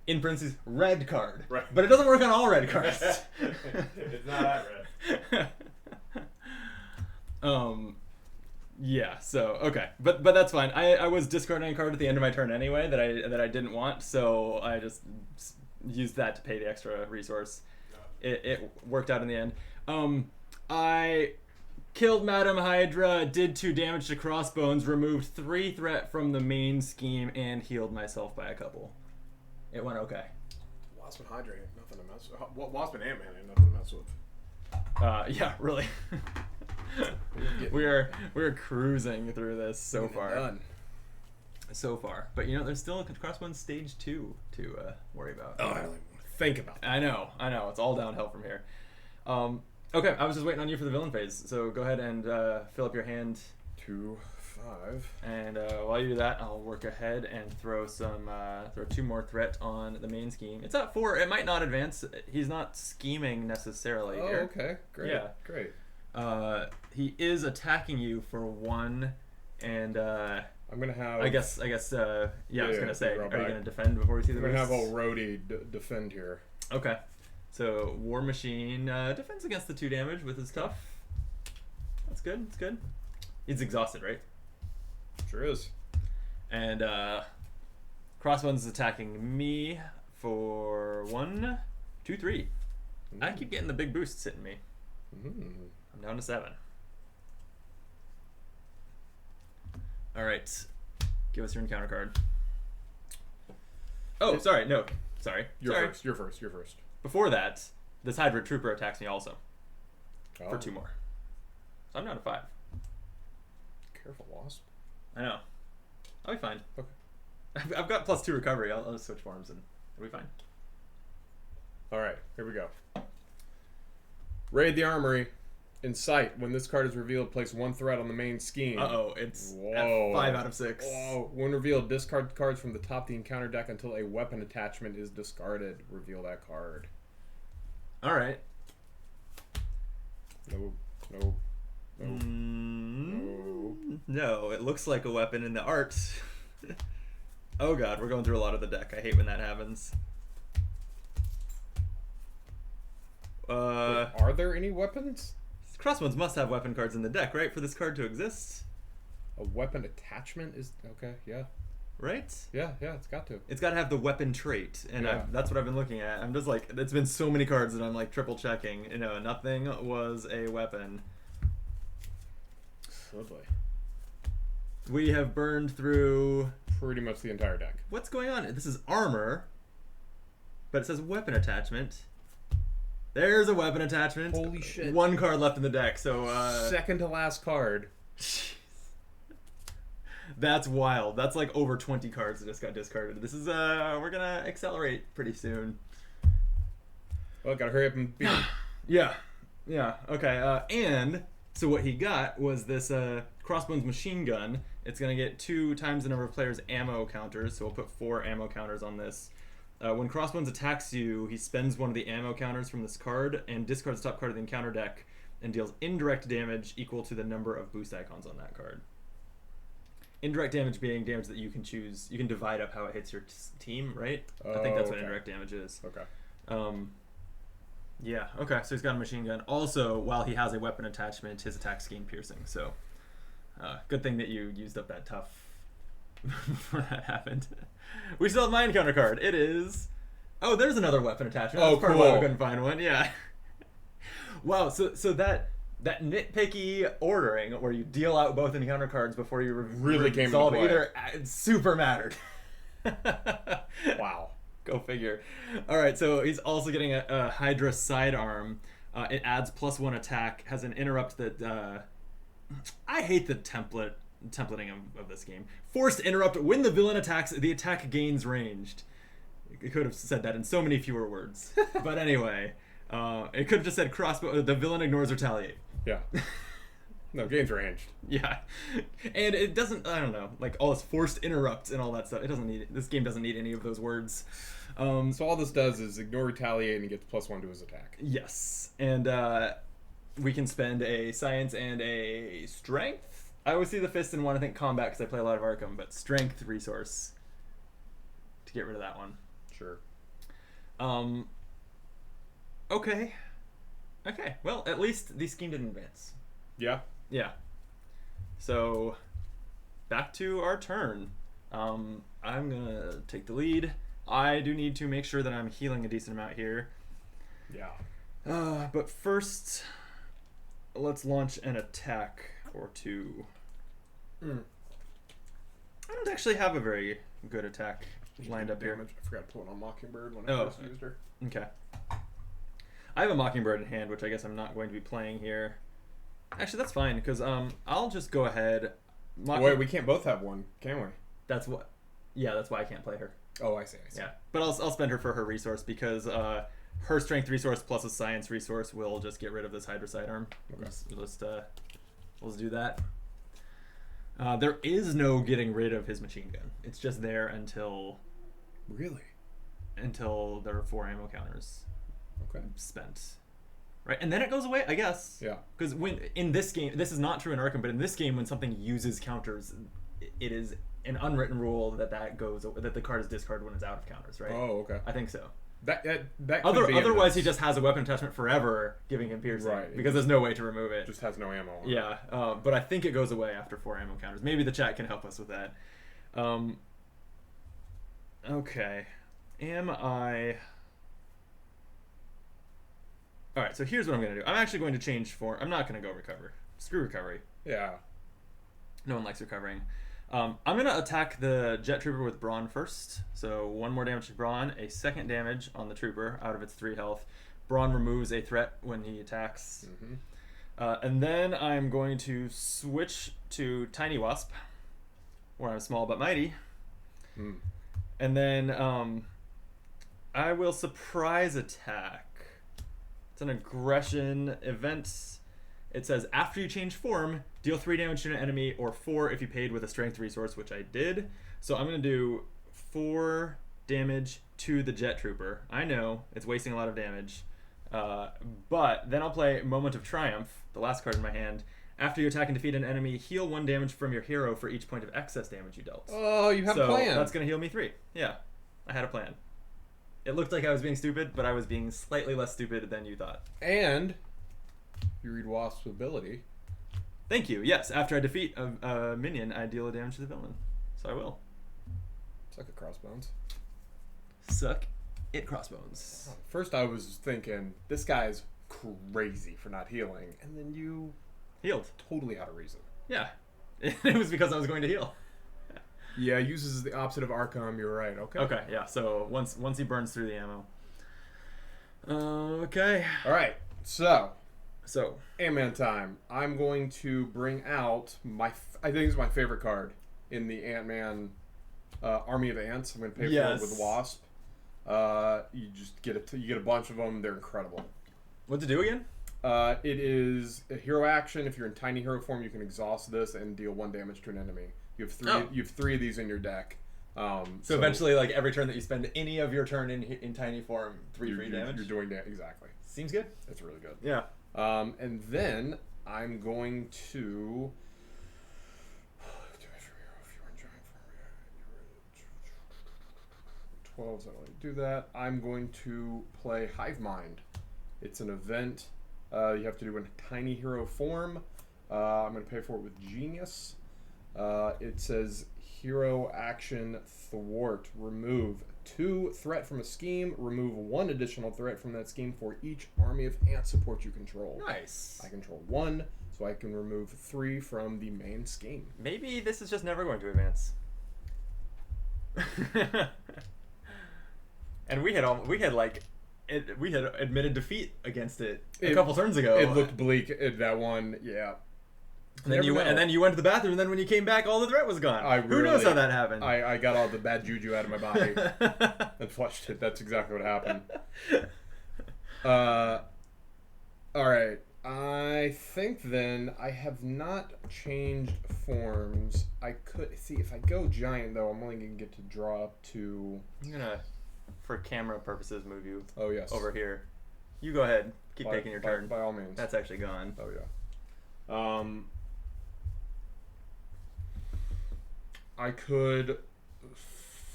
in parentheses, red card. Right. But it doesn't work on all red cards. It's not that red. Yeah, so okay. But that's fine. I was discarding a card at the end of my turn anyway that I didn't want, so I just used that to pay the extra resource. Yeah. It worked out in the end. I killed Madam Hydra, did 2 damage to Crossbones, removed 3 threat from the main scheme, and healed myself by a couple. It went okay. Wow. Wasp and Hydra ain't nothing to mess with. Wasp and Ant-Man ain't nothing to mess with. Yeah, really. we're cruising through this so far. Done. So far, but there's still a Crossbones Stage 2 to worry about. Oh, I don't even think about that. I know. It's all downhill from here. Okay, I was just waiting on you for the villain phase, so go ahead and fill up your hand. 2, 5. And while you do that, I'll work ahead and throw throw 2 more threat on the main scheme. It's at 4. It might not advance. He's not scheming necessarily Oh, here. okay. Great. Yeah. Great. He is attacking you for 1, and I'm gonna have. I guess. I was gonna say, are you back. gonna defend before we see the? I'm gonna have boosts? old Rhodey defend here. Okay. So War Machine defends against the 2 damage with his tough. That's good. It's good. He's exhausted, right? Sure is. And Crossbones is attacking me for 1, 2, 3. I keep getting the big boosts hitting me. I'm down to 7. All right, give us your encounter card. Oh, sorry, no, sorry. You're Sorry. first. You're first. Before that, this Hydra Trooper attacks me also Oh. for 2 more. So I'm down to 5. Careful, Wasp. I know. I'll be fine. Okay. I've got +2 recovery. I'll just switch forms and we'll be fine. All right, here we go. Raid the Armory. In sight. When this card is revealed, place 1 threat on the main scheme. Uh-oh, it's Whoa. at 5 out of 6. Whoa. When revealed, discard cards from the top of the encounter deck until a weapon attachment is discarded. Reveal that card. All right. No. No, it looks like a weapon in the art. Oh god, we're going through a lot of the deck. I hate when that happens. Are there any weapons? Crossbones must have weapon cards in the deck, right? For this card to exist? A weapon attachment is... Okay, yeah. Right? Yeah, it's got to. It's got to have the weapon trait, and Yeah. that's what I've been looking at. I'm just like, it's been so many cards that I'm like triple checking. Nothing was a weapon. Lovely. We have burned through... Pretty much the entire deck. What's going on? This is armor, but it says weapon attachment. There's a weapon attachment. Holy shit. 1 card left in the deck, so... Second to last card. That's wild. That's like over 20 cards that just got discarded. This is, we're gonna accelerate pretty soon. Well, gotta hurry up and beat him. Yeah, okay. And, so what he got was this Crossbones Machine Gun. It's gonna get 2 times the number of players' ammo counters, so we'll put 4 ammo counters on this. When Crossbones attacks you, he spends 1 of the ammo counters from this card and discards the top card of the encounter deck and deals indirect damage equal to the number of boost icons on that card. Indirect damage being damage that you can choose. You can divide up how it hits your team, right? I think that's what indirect damage is. Okay. Yeah, okay, so he's got a machine gun. Also, while he has a weapon attachment, his attack's gain piercing, so good thing that you used up that tough before that happened. We still have my encounter card. It is... Oh, there's another weapon attachment. Oh, That's part of why cool. we couldn't find one, yeah. Wow, so that nitpicky ordering where you deal out both encounter cards before you Really came into resolve play. either super mattered. Wow. Go figure. All right, so he's also getting a Hydra Sidearm. It adds +1 attack, has an interrupt that... I hate the templating of this game. Forced interrupt. When the villain attacks, the attack gains ranged. It could have said that in so many fewer words. But anyway, it could have just said the villain ignores retaliate. Yeah. No, game's ranged. Yeah. And it doesn't, I don't know, like all this forced interrupt and all that stuff. This game doesn't need any of those words. So all this does is ignore retaliate and he gets +1 to his attack. Yes. And we can spend a science and a strength. I always see the fist in one, I think combat, because I play a lot of Arkham, but strength resource to get rid of that one. Sure. Okay. Well, at least the scheme didn't advance. Yeah. Yeah. So, back to our turn. I'm gonna take the lead. I do need to make sure that I'm healing a decent amount here. Yeah. But first, let's launch an attack or 2. I don't actually have a very good attack. lined up here. Damage. I forgot to pull it on Mockingbird when I first used her. Okay. I have a Mockingbird in hand, which I guess I'm not going to be playing here. Actually, that's fine, because I'll just go ahead. Wait, we can't both have one, can we? That's what. Yeah, that's why I can't play her. Oh, I see. Yeah, but I'll spend her for her resource, because her strength resource plus a science resource will just get rid of this Hydra Sidearm. Okay. Let's do that. There is no getting rid of his machine gun. It's just there until there are 4 ammo counters spent. Right, and then it goes away, I guess. Yeah. Because when in this game, this is not true in Arkham, but in this game, when something uses counters, it is an unwritten rule that the card is discarded when it's out of counters, right? Oh, okay. I think so. That could be otherwise, he just has a weapon attachment forever, giving him piercing, right? Because there's no way to remove it. Just has no ammo on yeah, but I think it goes away after 4 ammo counters. Maybe the chat can help us with that. Okay, am I? All right, so here's what I'm gonna do. I'm actually going to change form. I'm not gonna go recover. Screw recovery. Yeah. No one likes recovering. I'm gonna attack the Jet Trooper with Brawn first. So 1 more damage to Brawn, a 2nd damage on the Trooper out of its 3 health. Brawn removes a threat when he attacks. Mm-hmm. And then I'm going to switch to Tiny Wasp, where I'm small but mighty. And then I will surprise attack. It's an aggression event. It says, after you change form, deal 3 damage to an enemy, or 4 if you paid with a strength resource, which I did. So I'm going to do 4 damage to the Jet Trooper. I know, it's wasting a lot of damage. But then I'll play Moment of Triumph, the last card in my hand. After you attack and defeat an enemy, heal 1 damage from your hero for each point of excess damage you dealt. Oh, you have a plan. So that's going to heal me 3. Yeah, I had a plan. It looked like I was being stupid, but I was being slightly less stupid than you thought. And you read Wasp's ability. Thank you. Yes, after I defeat a minion, I deal a damage to the villain. So I will. Suck at Crossbones. Suck it, Crossbones. First I was thinking, this guy's crazy for not healing. And then you healed. Totally out of reason. Yeah. It was because I was going to heal. Yeah, uses the opposite of Arkham. You're right. Okay. Okay. Yeah. So once he burns through the ammo. Okay. All right. So Ant-Man time. I'm going to bring out I think it's my favorite card in the Ant-Man Army of Ants. I'm going to pay for it with Wasp. You just get a bunch of them. They're incredible. What's it do again? It is a hero action. If you're in tiny hero form, you can exhaust this and deal 1 damage to an enemy. You have 3. You have 3 of these in your deck. So eventually, like every turn that you spend any of your turn in tiny form, 3 free damage. You're doing that exactly. Seems good. It's really good. Yeah. And then I'm going to. 12, so I don't want to do that. I'm going to play Hive Mind. It's an event. You have to do in tiny hero form. I'm going to pay for it with Genius. It says hero action thwart. Remove 2 threat from a scheme. Remove 1 additional threat from that scheme for each army of ant support you control. Nice. I control 1, so I can remove 3 from the main scheme. Maybe this is just never going to advance. And we had admitted defeat against it a couple turns ago. It looked bleak at that one, yeah. And then you went to the bathroom, and then when you came back, all the threat was gone. Who knows how that happened? I got all the bad juju out of my body and flushed it. That's exactly what happened. All right. I think then I have not changed forms. I could see if I go giant though. I'm only gonna get to draw up to. I'm gonna, for camera purposes, move you. Oh yes. Over here. You go ahead. Keep taking your turn. By all means. That's actually gone. Oh yeah. I could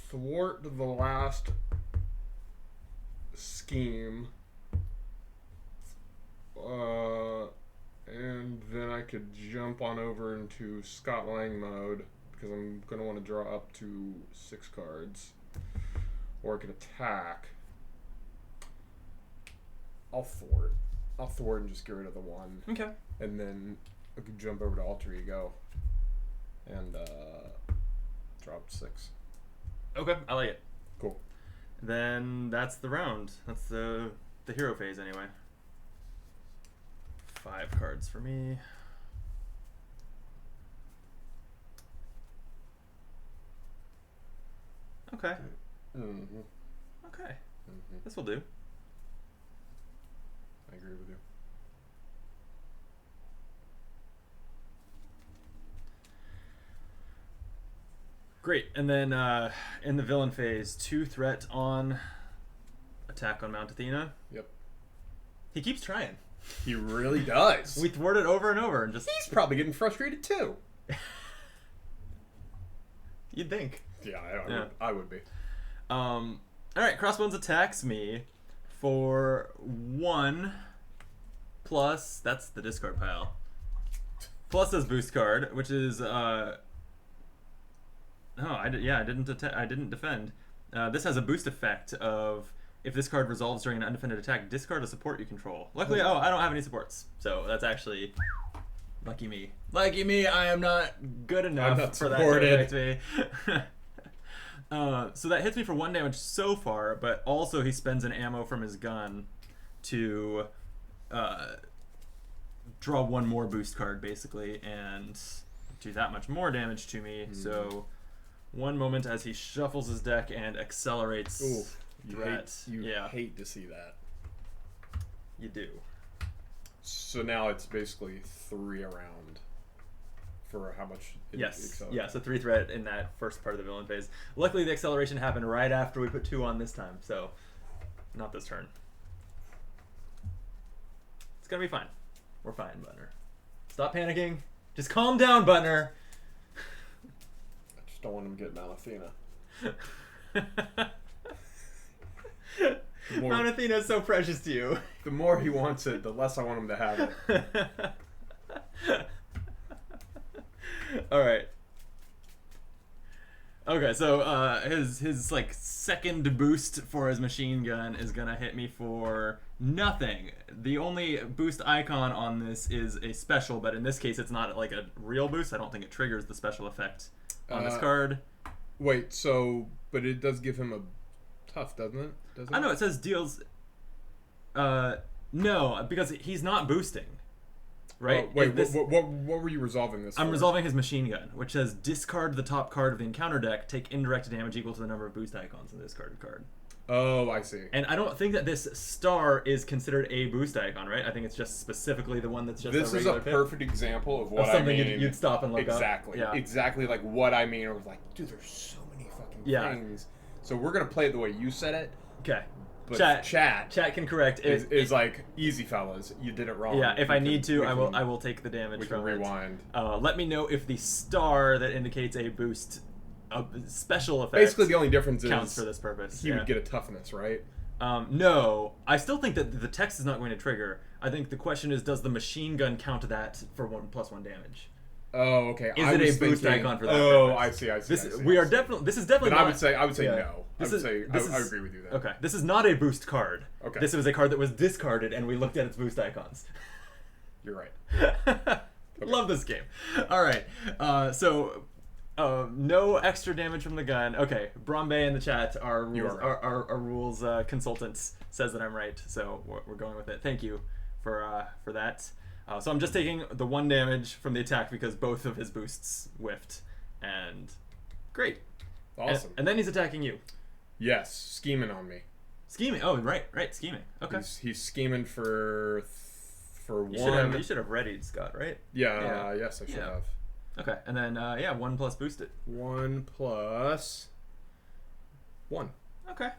thwart the last scheme, and then I could jump on over into Scott Lang mode because I'm going to want to draw up to 6 cards, or I could attack. I'll thwart and just get rid of the 1. Okay. And then I could jump over to Alter Ego and drop 6. Okay, I like it. then that's the round. That's the hero phase anyway. 5 cards for me. Okay. Mm-hmm. Okay. Mm-hmm. This will do. I agree with you. Great. And then in the villain phase, 2 threat on attack on Mount Athena. Yep. He keeps trying. He really does. We thwart it over and over and just... He's probably getting frustrated too. You'd think. Yeah, I would be. All right, Crossbones attacks me for 1 plus, that's the discard pile, plus his boost card, which is I didn't defend. This has a boost effect of, if this card resolves during an undefended attack, discard a support you control. Luckily, I don't have any supports, so that's actually lucky me. Lucky me, I am not good enough for that to affect me. So that hits me for 1 damage so far, but also he spends an ammo from his gun to draw 1 more boost card, basically, and do that much more damage to me. So, one moment as he shuffles his deck and accelerates. Ooh, you Yeah. hate to see that. You do. So now it's basically 3 around for how much it accelerates. Yeah, so 3 threat in that first part of the villain phase. Luckily, the acceleration happened right after we put 2 on this time, so not this turn. It's gonna be fine. We're fine, Butner. Stop panicking. Just calm down, Butner. I just don't want him to get Mount Athena. Mount Athena is so precious to you. The more he wants it, the less I want him to have it. All right. Okay, so his like second boost for his machine gun is gonna hit me for nothing. The only boost icon on this is a special, but in this case, it's not like a real boost. I don't think it triggers the special effect on this card. Wait, so but it does give him a tough, doesn't it? I know it says deals. No, because he's not boosting. Right? Oh, wait, what were you resolving this for? I'm resolving his machine gun, which says discard the top card of the encounter deck, take indirect damage equal to the number of boost icons in the discarded card. Oh, I see. And I don't think that this star is considered a boost icon, right? I think it's just specifically the one that's just this a regular is a perfect example of what something I mean. you'd stop and look exactly. up. Yeah. Exactly like what I mean. I was like, dude, there's so many fucking things. So we're going to play it the way you said it. Okay. But chat can correct it. Is like, easy fellas, you did it wrong. Yeah, if I need to, I will take the damage from it. We can rewind. Let me know if the star that indicates a boost, a special effect. Basically, the only difference counts is for this purpose. He would get a toughness, right? No, I still think that the text is not going to trigger. I think the question is, does the machine gun count that for 1+1 damage? Oh, okay. Is it a boost icon for that? Oh, purpose? I see. This is definitely. Then not, I would say yeah. no. I agree with you there. Okay, this is not a boost card. Okay. This was a card that was discarded, and we looked at its boost icons. You're right. Okay. Love this game. All right. So no extra damage from the gun. Okay, Brombe in the chat, our rules consultant says that I'm right, so we're going with it. Thank you for that. So I'm just taking the 1 damage from the attack because both of his boosts whiffed, and great. Awesome. And then he's attacking you. Yes, scheming on me. Scheming. Oh, right, scheming. Okay. He's scheming for you 1. You should have readied, Scott, right? Yeah. Yes, I should have. Okay, and then 1 plus boost it. 1 plus 1. Okay.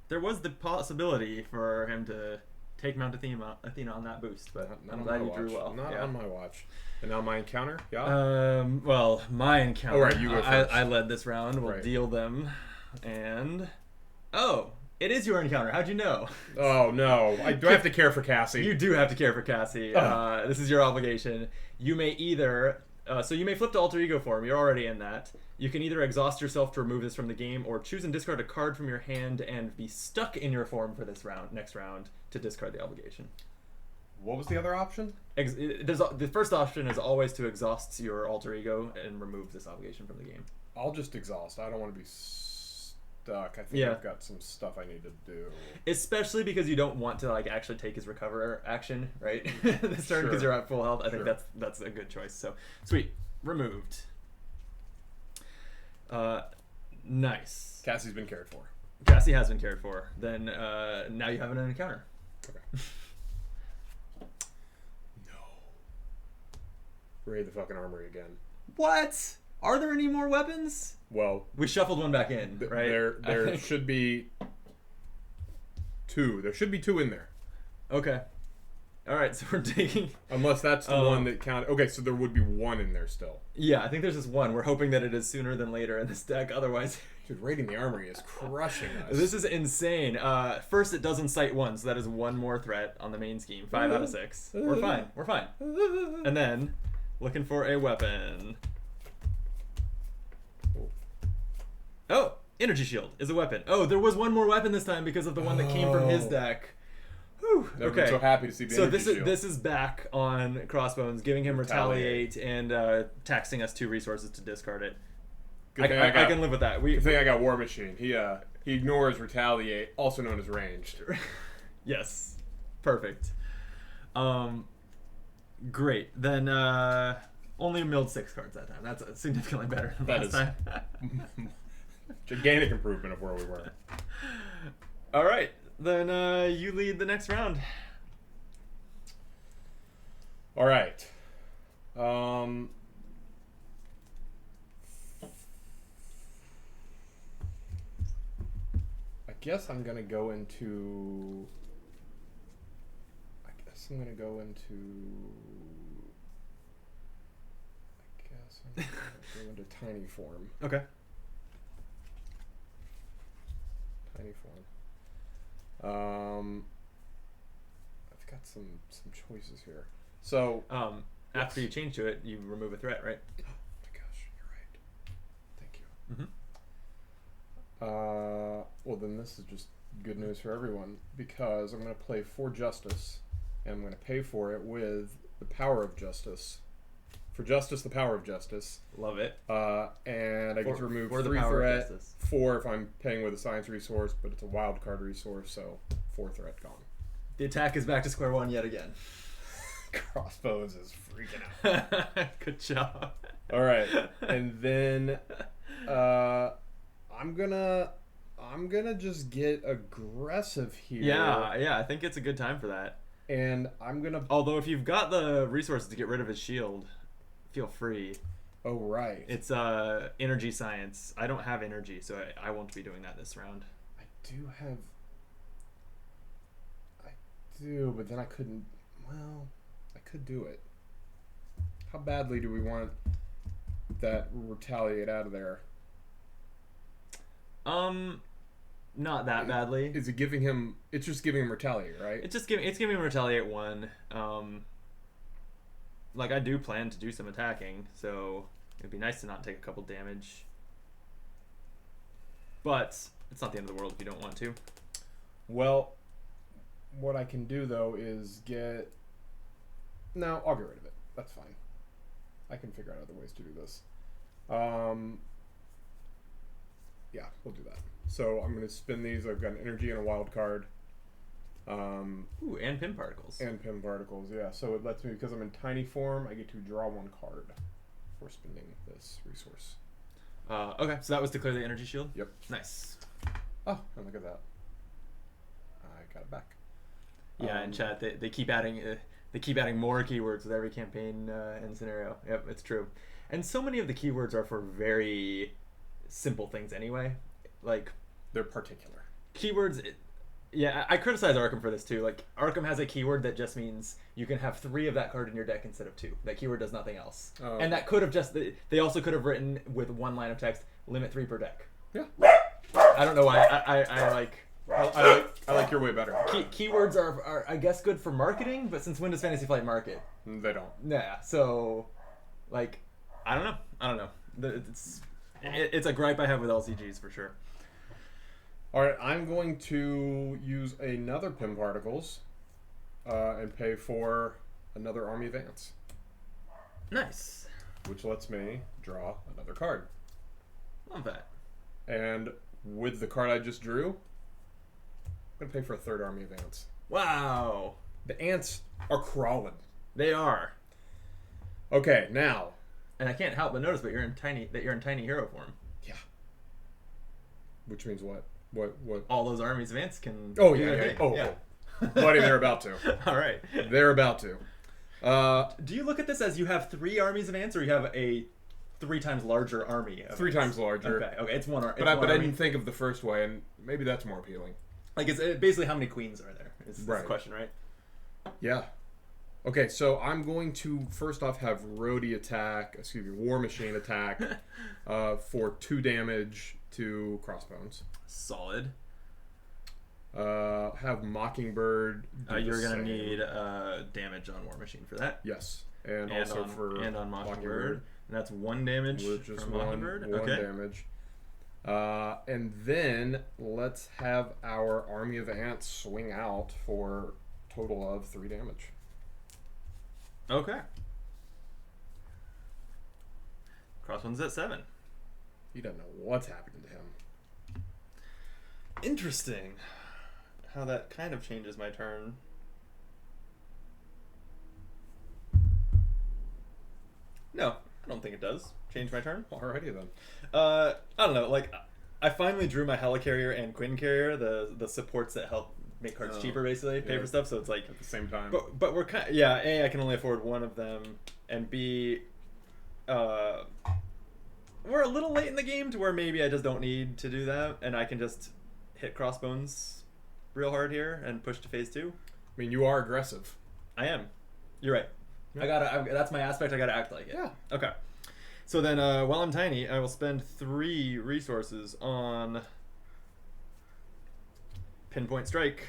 There was the possibility for him to take Mount Athena on that boost, but I'm glad you drew well. Not on my watch. And now my encounter? Yeah. Well, my encounter. Oh, right, you go first. I led this round. We'll deal them, and it is your encounter. How'd you know? Oh no! Do I have to care for Cassie? You do have to care for Cassie. This is your obligation. You may either. So you may flip to alter ego form. You're already in that. You can either exhaust yourself to remove this from the game, or choose and discard a card from your hand and be stuck in your form for this next round, to discard the obligation. What was the other option? The first option is always to exhaust your alter ego and remove this obligation from the game. I'll just exhaust. I don't want to be stuck. I think Yeah. I've got some stuff I need to do. Especially because you don't want to like actually take his recover action, right? This turn because Sure. you're at full health. I think Sure. that's a good choice. So sweet, removed. Nice. Cassie's been cared for. Cassie has been cared for. Then now you have an encounter. Okay. No. Raid the fucking armory again. What? Are there any more weapons? Well, We shuffled one back in, right? there should be 2. There should be 2 in there. Okay. All right, so we're taking. Unless that's the one that counted. Okay, so there would be 1 in there still. Yeah, I think there's just one. We're hoping that it is sooner than later in this deck. Otherwise, Dude, raiding the armory is crushing us. this is insane. First, it does incite 1, so that is 1 more threat on the main scheme. 5 out of 6. We're fine. We're fine. And then, looking for a weapon. Oh, energy shield is a weapon. Oh, there was 1 more weapon this time because of the one that came from his deck. Whew. Never Okay. been so happy to see the So energy this is shield. this is back on Crossbones, giving him retaliate and taxing us 2 resources to discard it. Good thing I got- can live with that. Good thing I got War Machine. He ignores retaliate, also known as ranged. Yes, perfect. Great. Then only milled 6 cards that time. That's significantly better than That last is- time. Gigantic improvement of where we were. All right, then you lead the next round. All right. I guess I'm gonna go into. I guess I'm gonna go into tiny form. Okay. Tiny form. I've got some choices here. So, After you change to it, you remove a threat, right? oh my gosh, you're right. Thank you. Mm-hmm. Well, then this is just good news for everyone because I'm going to play for justice, and I'm going to pay for it with the power of justice. For justice, the power of justice. Love it. And I get to remove for the 3 power of threat, justice. 4 if I'm paying with a science resource, but it's a wild card resource, so 4 threat gone. The attack is back to square one yet again. Crossbones is freaking out. Good job. All right, and then I'm gonna just get aggressive here. Yeah, I think it's a good time for that. And I'm gonna. Although if you've got the resources to get rid of his shield, feel free. Oh right. It's energy science. I don't have energy, so I won't be doing that this round. I do have. I do, but then I couldn't. Well, I could do it. How badly do we want that retaliate out of there? Not that badly. Is it giving him? It's just giving him retaliate, right? It's giving him retaliate 1. Like I do plan to do some attacking, so it'd be nice to not take a couple damage. But it's not the end of the world if you don't want to. Well, what I can do though is get. No, I'll get rid of it. That's fine. I can figure out other ways to do this. Yeah, we'll do that. So I'm going to spin these. I've got an energy and a wild card. Ooh, and pin particles. And pin particles, yeah. So it lets me, because I'm in tiny form, I get to draw 1 card for spending this resource. Okay, so that was to clear the energy shield? Yep. Nice. Oh, and look at that. I got it back. Yeah, in chat, they keep adding more keywords with every campaign and scenario. Yep, it's true. And so many of the keywords are for very simple things anyway. Like, They're particular. keywords. Yeah, I criticize Arkham for this too. Like, Arkham has a keyword that just means you can have 3 of that card in your deck instead of 2. That keyword does nothing else. Oh. And that could have just. They also could have written with 1 line of text, limit 3 per deck. Yeah. I don't know why. I like. I like your way better. Keywords are, I guess, good for marketing, but since when does Fantasy Flight market? They don't. Yeah, so, like, I don't know. It's a gripe I have with LCGs for sure. All right, I'm going to use another pin particles and pay for another army advance, Nice. which lets me draw another card. Love that. And with the card I just drew, I'm going to pay for a third army of ants. Wow. The ants are crawling. They are. Okay, now. And I can't help but notice that you're in tiny hero form. Yeah. Which means what? What? All those armies of ants can. Oh, do yeah. their thing. Oh. Buddy, they're about to. All right. They're about to. Do you look at this as you have 3 armies of ants, or you have a 3 times larger army? Of 3 ants? times larger. Okay, it's one. But I didn't think of the first way, and maybe that's more appealing. Like, it's basically how many queens are there? Is right. the question, right? Yeah. Okay, so I'm going to first off have War Machine attack for 2 damage to Crossbones. Solid. Have Mockingbird. You're gonna need damage on War Machine for that. Yes, and also on Mockingbird. And that's 1 damage from Mockingbird. One damage. And then let's have our army of ants swing out for a total of 3 damage. Okay. Crossbones at 7. He doesn't know what's happening to him. Interesting. How that kind of changes my turn. No, I don't think it does. Change my turn. Alrighty then. I don't know. Like, I finally drew my Helicarrier and Quinn Carrier, the supports that help make cards cheaper, basically, pay for stuff. So it's like at the same time. But we're kind of, yeah. A, I can only afford one of them, and B, we're a little late in the game to where maybe I just don't need to do that, and I can just hit Crossbones real hard here and push to phase 2. I mean, you are aggressive. I am. You're right. Yeah. That's my aspect. I gotta act like it. Yeah. Okay. So then, while I'm tiny, I will spend 3 resources on Pinpoint Strike.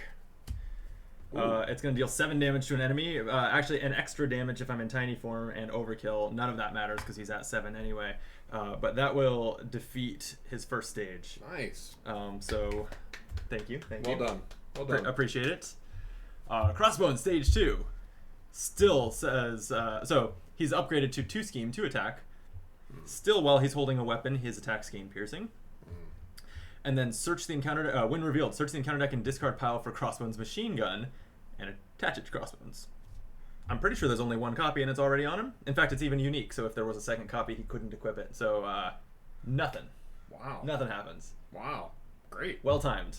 It's going to deal 7 damage to an enemy. Actually, an extra damage if I'm in tiny form, and overkill. None of that matters because he's at 7 anyway. But that will defeat his first stage. Nice. So, thank you. Well done. Well done. Appreciate it. Crossbones Stage 2 still says... so, he's upgraded to 2 scheme, 2 attack. Still, while he's holding a weapon, his attack scheme piercing. And then search the encounter when revealed, search the encounter deck and discard pile for Crossbones Machine Gun and attach it to Crossbones. I'm pretty sure there's only 1 copy and it's already on him. In fact, it's even unique, so if there was a second copy, he couldn't equip it. So, nothing. Wow. Nothing happens. Wow. Great. Well timed.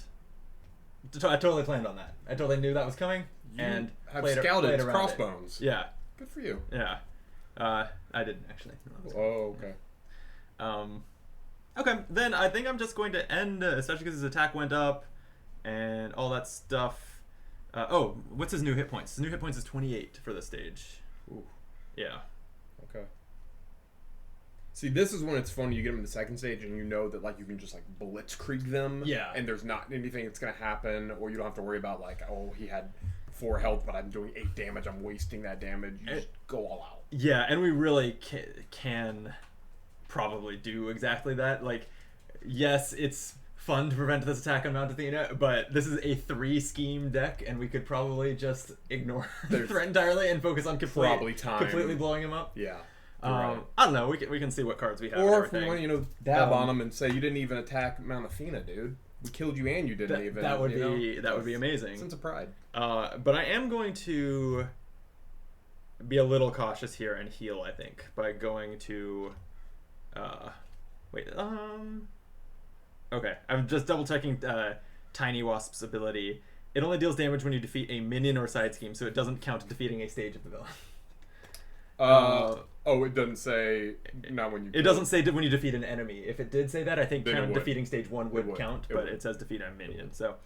I totally planned on that. I totally knew that was coming. And have played scouted around Crossbones. It. Yeah. Good for you. Yeah. I didn't, actually. Oh, okay. Okay, then I think I'm just going to end, especially because his attack went up and all that stuff. What's his new hit points? His new hit points is 28 for this stage. Ooh. Yeah. Okay. See, this is when it's fun. You get them in the second stage, and you know that like you can just like blitzkrieg them. Yeah. And there's not anything that's gonna happen, or you don't have to worry about like, oh, he had 4 health, but I'm doing 8 damage. I'm wasting that damage. You just go all out. Yeah, and we really can probably do exactly that. Like, yes, it's fun to prevent this attack on Mount Athena, but this is a 3 scheme deck, and we could probably just ignore the threat entirely and focus on completely blowing him up. Yeah. Right. I don't know. We can see what cards we have. Or if we want to, dab on them and say you didn't even attack Mount Athena, dude. We killed you and you didn't even. That would be amazing. Sense of pride. But I am going to be a little cautious here and heal. I think by going to. Okay, I'm just double checking Tiny Wasp's ability. It only deals damage when you defeat a minion or side scheme, so it doesn't count defeating a stage of the villain. It doesn't say not when you. It doesn't say when you defeat an enemy. If it did say that, I think then kind of defeating stage 1 would count, but it says defeat a minion. So,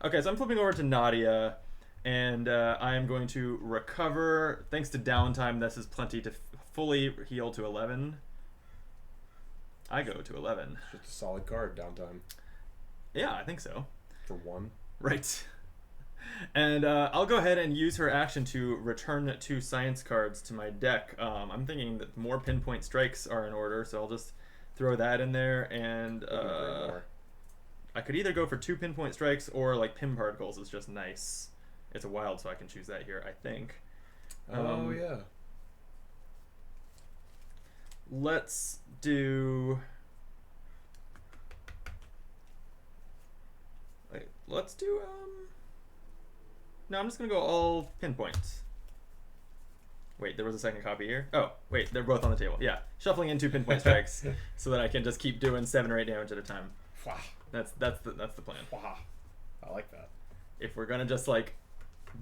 okay, so I'm flipping over to Nadia, and I am going to recover. Thanks to downtime, this is plenty to fully heal to 11. I go to 11. Just a solid card, downtime. Yeah, I think so. For 1. Right. And I'll go ahead and use her action to return 2 science cards to my deck. I'm thinking that more pinpoint strikes are in order, so I'll just throw that in there. And I could either go for 2 pinpoint strikes or like pin particles is just nice. It's a wild, so I can choose that here, I think. Oh, yeah. Let's do... let's do no, I'm just gonna go all pinpoints. Wait, there was a second copy here. Oh, wait, they're both on the table. Yeah, shuffling in 2 pinpoint strikes so that I can just keep doing 7 or 8 damage at a time. Wow. That's the plan. Wow. I like that. If we're gonna just like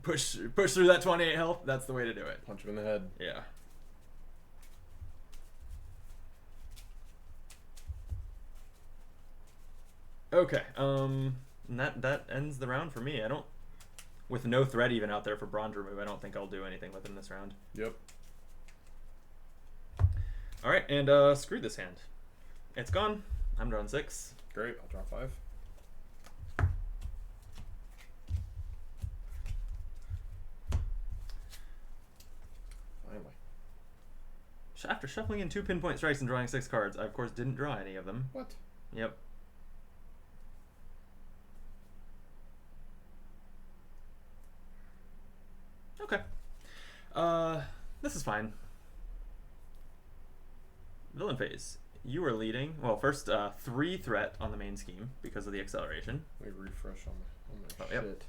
push through that 28 health, that's the way to do it. Punch him in the head. Yeah. Okay. And that ends the round for me. I don't, with no threat even out there for bronze remove, I don't think I'll do anything with him this round. Yep. All right, and screw this hand. It's gone. I'm drawing 6. Great. I'll draw 5. Finally. After shuffling in 2 pinpoint strikes and drawing 6 cards, I of course didn't draw any of them. What? Yep. Okay. This is fine. Villain phase. You are leading. Well, first 3 threat on the main scheme because of the acceleration. Let me refresh on my Yep. shit.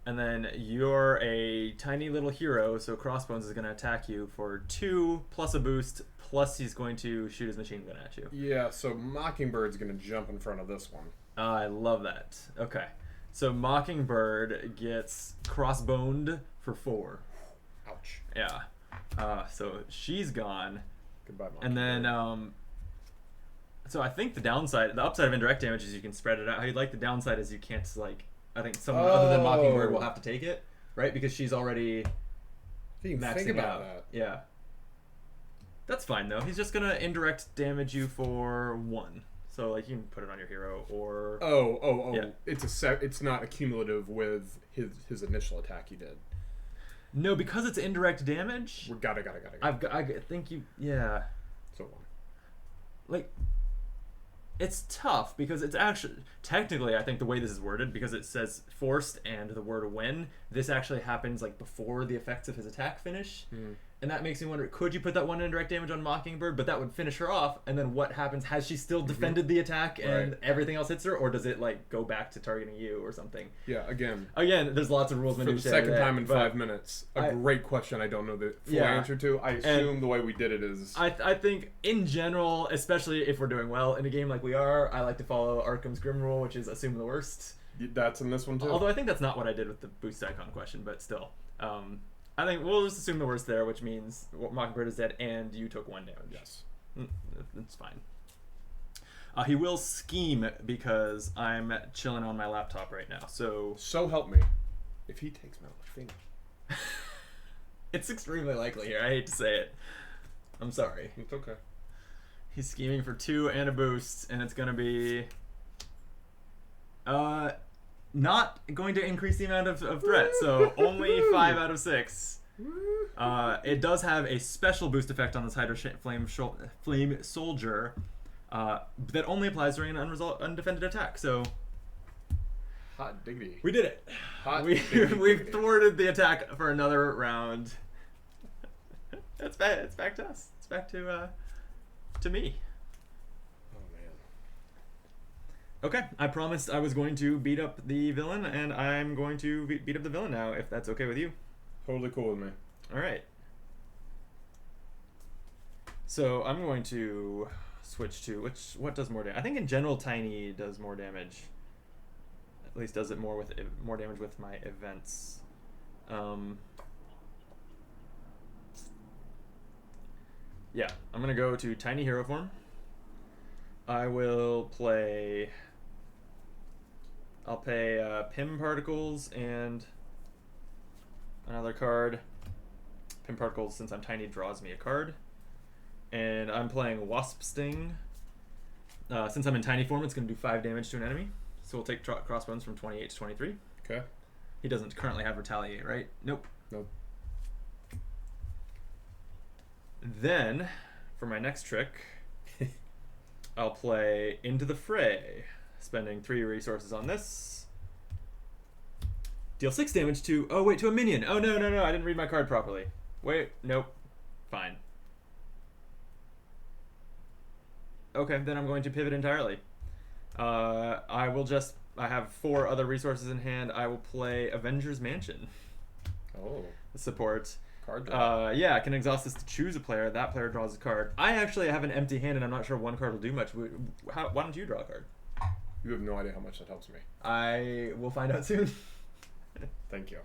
And then you're a tiny little hero, so Crossbones is going to attack you for 2 plus a boost, plus he's going to shoot his machine gun at you. Yeah, so Mockingbird's going to jump in front of this one. I love that. Okay. So Mockingbird gets crossboned for 4. Ouch. Yeah. So she's gone. Goodbye, Mockingbird. And then, so I think the upside of indirect damage is you can spread it out. How you'd like the downside is you can't, like, I think someone other than Mockingbird will have to take it, right? Because she's already maxing think about out. that. Yeah. That's fine, though. He's just going to indirect damage you for 1. So, like, you can put it on your hero, or... Oh. Yeah. It's not accumulative with his initial attack he did. No, because it's indirect damage... Got it. I think you... Yeah. So 1. Like... It's tough because it's actually technically I think the way this is worded, because it says forced and the word when, this actually happens like before the effects of his attack finish. And that makes me wonder, could you put that 1 indirect damage on Mockingbird, but that would finish her off, and then what happens? Has she still defended the attack and everything else hits her, or does it like go back to targeting you or something? Yeah, again, there's lots of rules for minutiae the second time in but 5 minutes. Great question I don't know the full Yeah. answer to. I assume the way we did it is... I think in general, especially if we're doing well in a game like we are, I like to follow Arkham's Grim rule, which is assume the worst. That's in this one too? Although I think that's not what I did with the boost icon question, but still. I think we'll just assume the worst there, which means Mockingbird is dead and you took 1 damage. Yes. That's fine. He will scheme because I'm chilling on my laptop right now. So help me. If he takes Metal Finger. it's extremely likely here. I hate to say it. I'm sorry. It's okay. He's scheming for 2 and a boost, and it's going to be... not going to increase the amount of threat, so only 5 out of 6. It does have a special boost effect on this Hydra Flame Soldier that only applies during an undefended attack, so... Hot diggity. We did it. We've thwarted the attack for another round. It's back to us. It's back to me. Okay, I promised I was going to beat up the villain, and I'm going to beat up the villain now, if that's okay with you. Totally cool with me. Alright. So, I'm going to switch to, what does more damage? I think in general Tiny does more damage. At least does it more damage with my events. Yeah, I'm going to go to Tiny Hero form. I will play... I'll pay Pim Particles and another card. Pim Particles, since I'm tiny, draws me a card. And I'm playing Wasp Sting. Since I'm in tiny form, it's going to do 5 damage to an enemy. So we'll take Crossbones from 28 to 23. Okay. He doesn't currently have Retaliate, right? Nope. Then, for my next trick, I'll play Into the Fray. Spending 3 resources on this. Deal 6 damage to... Oh, wait, to a minion. Oh, no. I didn't read my card properly. Wait, nope. Fine. Okay, then I'm going to pivot entirely. I will just I have 4 other resources in hand. I will play Avengers Mansion. Oh. Support. Card draw. Yeah, I can exhaust this to choose a player. That player draws a card. I actually have an empty hand, and I'm not sure one card will do much. Why don't you draw a card? You have no idea how much that helps me. I will find out soon. Thank you.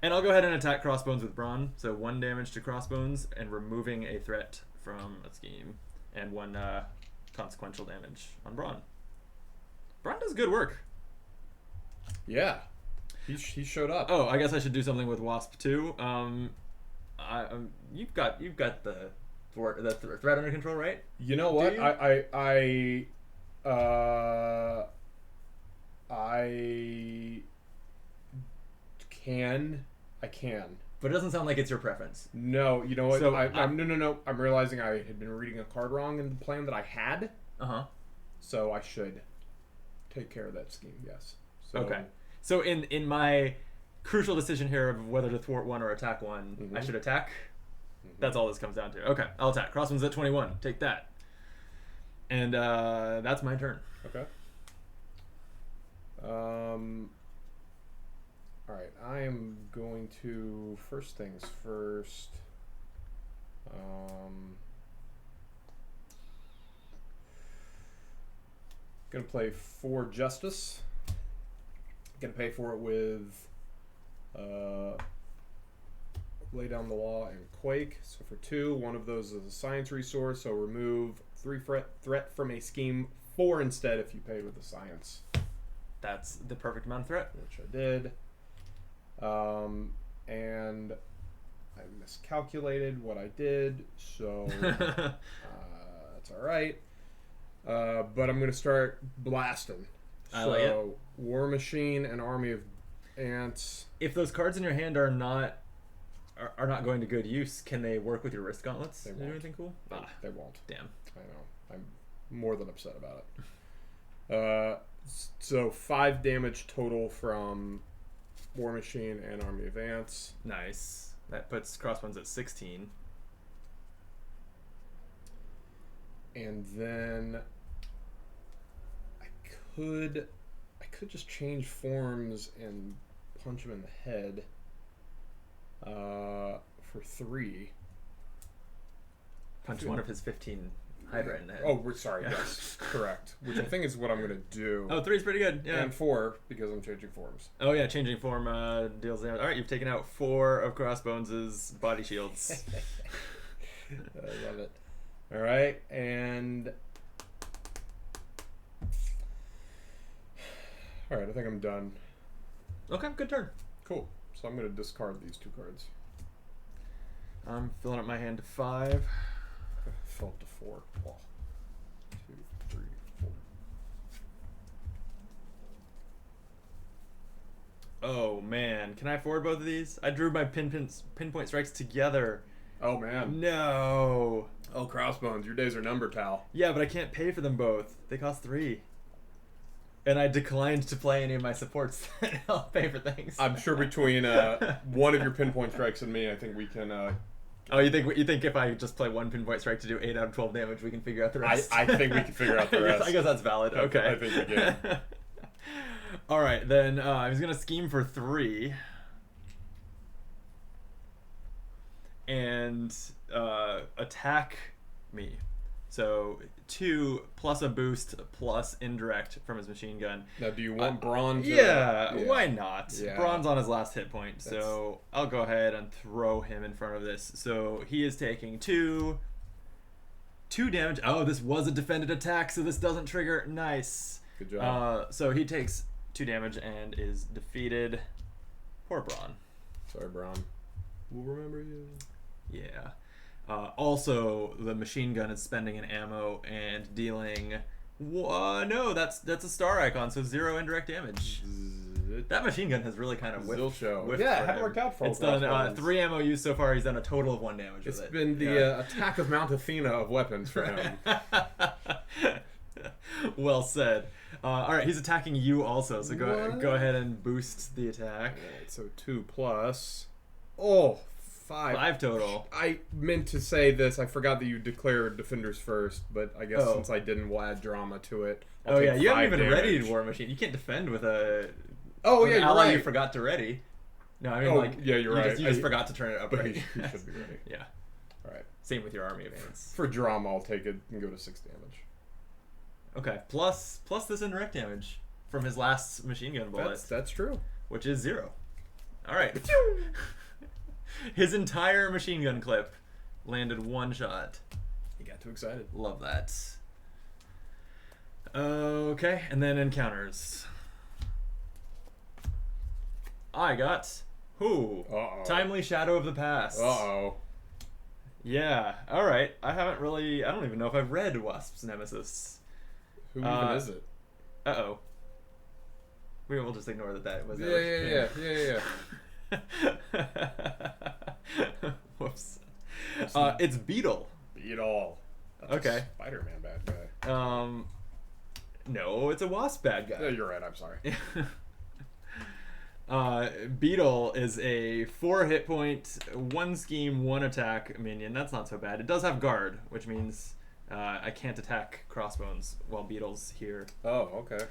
And I'll go ahead and attack Crossbones with Brawn. So 1 damage to Crossbones and removing a threat from a scheme. And 1 consequential damage on Brawn. Brawn does good work. Yeah. He showed up. Oh, I guess I should do something with Wasp too. You've got the threat under control, right? You know what? I can. But it doesn't sound like it's your preference. No, you know what? So no. I'm realizing I had been reading a card wrong in the plan that I had. So I should take care of that scheme. Yes. So, okay. So in my crucial decision here of whether to thwart one or attack one, I should attack. That's all this comes down to. Okay, I'll attack. Crossbones at 21. Take that. And that's my turn. Okay. All right. I am going to first things first. Gonna play 4 Justice. Gonna pay for it with Lay Down the Law and Quake. So for 2, one of those is a science resource. So remove 3 threat from a scheme. 4 instead if you pay with the science. That's the perfect amount of threat. Which I did. And I miscalculated what I did. So that's all right. But I'm gonna start blasting. I like it. War Machine and Army of Ants. If those cards in your hand are not going to good use, can they work with your wrist gauntlets? They Do won't. anything cool? They won't. Damn. I know. I'm more than upset about it. So 5 damage total from War Machine and Army of Ants. Nice. That puts Crossbones at 16. And then I could just change forms and punch him in the head for 3. Punch one of his 15 Hydra in the head. Oh, we're sorry. Yes, correct. Which I think is what I'm gonna do. Oh, 3 is pretty good. Yeah. And 4 because I'm changing forms. Oh yeah, changing form deals damage. All right, you've taken out 4 of Crossbones' body shields. I love it. All right, and all right, I think I'm done. Okay, good turn. Cool. So I'm gonna discard these 2 cards. I'm filling up my hand to 5. Fill up to 4. 1, 2, 3, 4. Oh man, can I afford both of these? I drew my pinpoint strikes together. Oh man. No. Oh, Crossbones, your days are numbered, pal. Yeah, but I can't pay for them both. They cost 3. And I declined to play any of my supports that help pay for things. I'm sure between one of your pinpoint strikes and me, I think we can. Oh, you think if I just play 1 pinpoint strike to do 8 out of 12 damage, we can figure out the rest? I think we can figure out the rest. I guess that's valid. Okay. I think we can. All right, then he's gonna scheme for 3. And attack me. So 2 plus a boost plus indirect from his machine gun. Now, do you want Brawn to... Yeah, why not? Yeah. Brawn's on his last hit point, so I'll go ahead and throw him in front of this. So he is taking 2 damage. Oh, this was a defended attack, so this doesn't trigger. Nice. Good job. So he takes 2 damage and is defeated. Poor Brawn. Sorry, Brawn. We'll remember you. Yeah. Also, the machine gun is spending an ammo and dealing... no, that's a star icon, so 0 indirect damage. That machine gun has really kind of whiffed. Yeah, it had worked out for It's done 3 ammo use so far. He's done a total of 1 damage with it. It's been the attack of Mount Athena of weapons for him. Well said. All right, he's attacking you also, so go ahead and boost the attack. Right, so 2 plus... Oh, 5. 5 total. I meant to say this. I forgot that you declared defenders first, but I guess Oh. since I didn't, we'll add drama to it. I'll Oh take yeah, you haven't 5 even damage. readied War Machine. You can't defend with a Oh an yeah, you're ally right. you forgot to ready. No, I mean Oh, like yeah, you're right. You just forgot to turn it But upright. he should be ready. Yeah. All right. Same with your army advance. For drama, I'll take it and go to 6 damage. Okay. Plus this indirect damage from his last machine gun bullet, That's true. which is 0. All right. His entire machine gun clip landed 1 shot. He got too excited. Love that. Okay, and then encounters. I got Uh-oh. Timely Shadow of the Past. Uh-oh. Yeah. All right. I don't even know if I've read Wasp's Nemesis. Who even is it? Uh-oh. We'll just ignore that was Yeah. Whoops. It's Beetle. Beat all. That's Okay. a Spider-Man bad guy. No, it's a Wasp bad guy. Yeah, you're right. I'm sorry. Beetle is a 4 hit point, 1 scheme, 1 attack minion. That's not so bad. It does have guard, which means I can't attack Crossbones while Beetle's here. Oh, okay.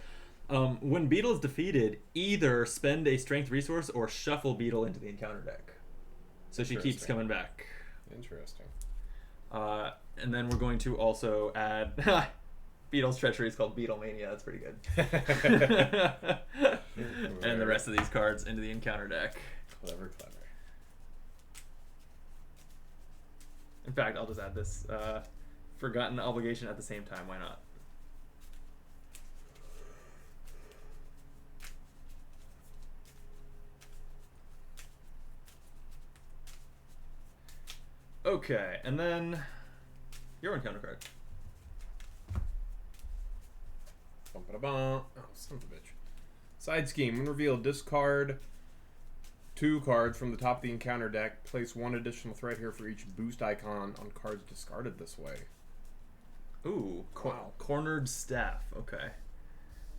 When Beetle is defeated, either spend a strength resource or shuffle Beetle into the encounter deck. So she keeps Interesting. coming back. Interesting. And then we're going to also add... Beetle's Treachery is called Beetlemania. That's pretty good. And the rest of these cards into the encounter deck. Clever. In fact, I'll just add this. Forgotten Obligation at the same time. Why not? Okay, and then your encounter card. Oh, son of a bitch. Side scheme. When revealed, discard 2 cards from the top of the encounter deck. Place 1 additional threat here for each boost icon on cards discarded this way. Ooh, Wow. Cornered Staff. Okay.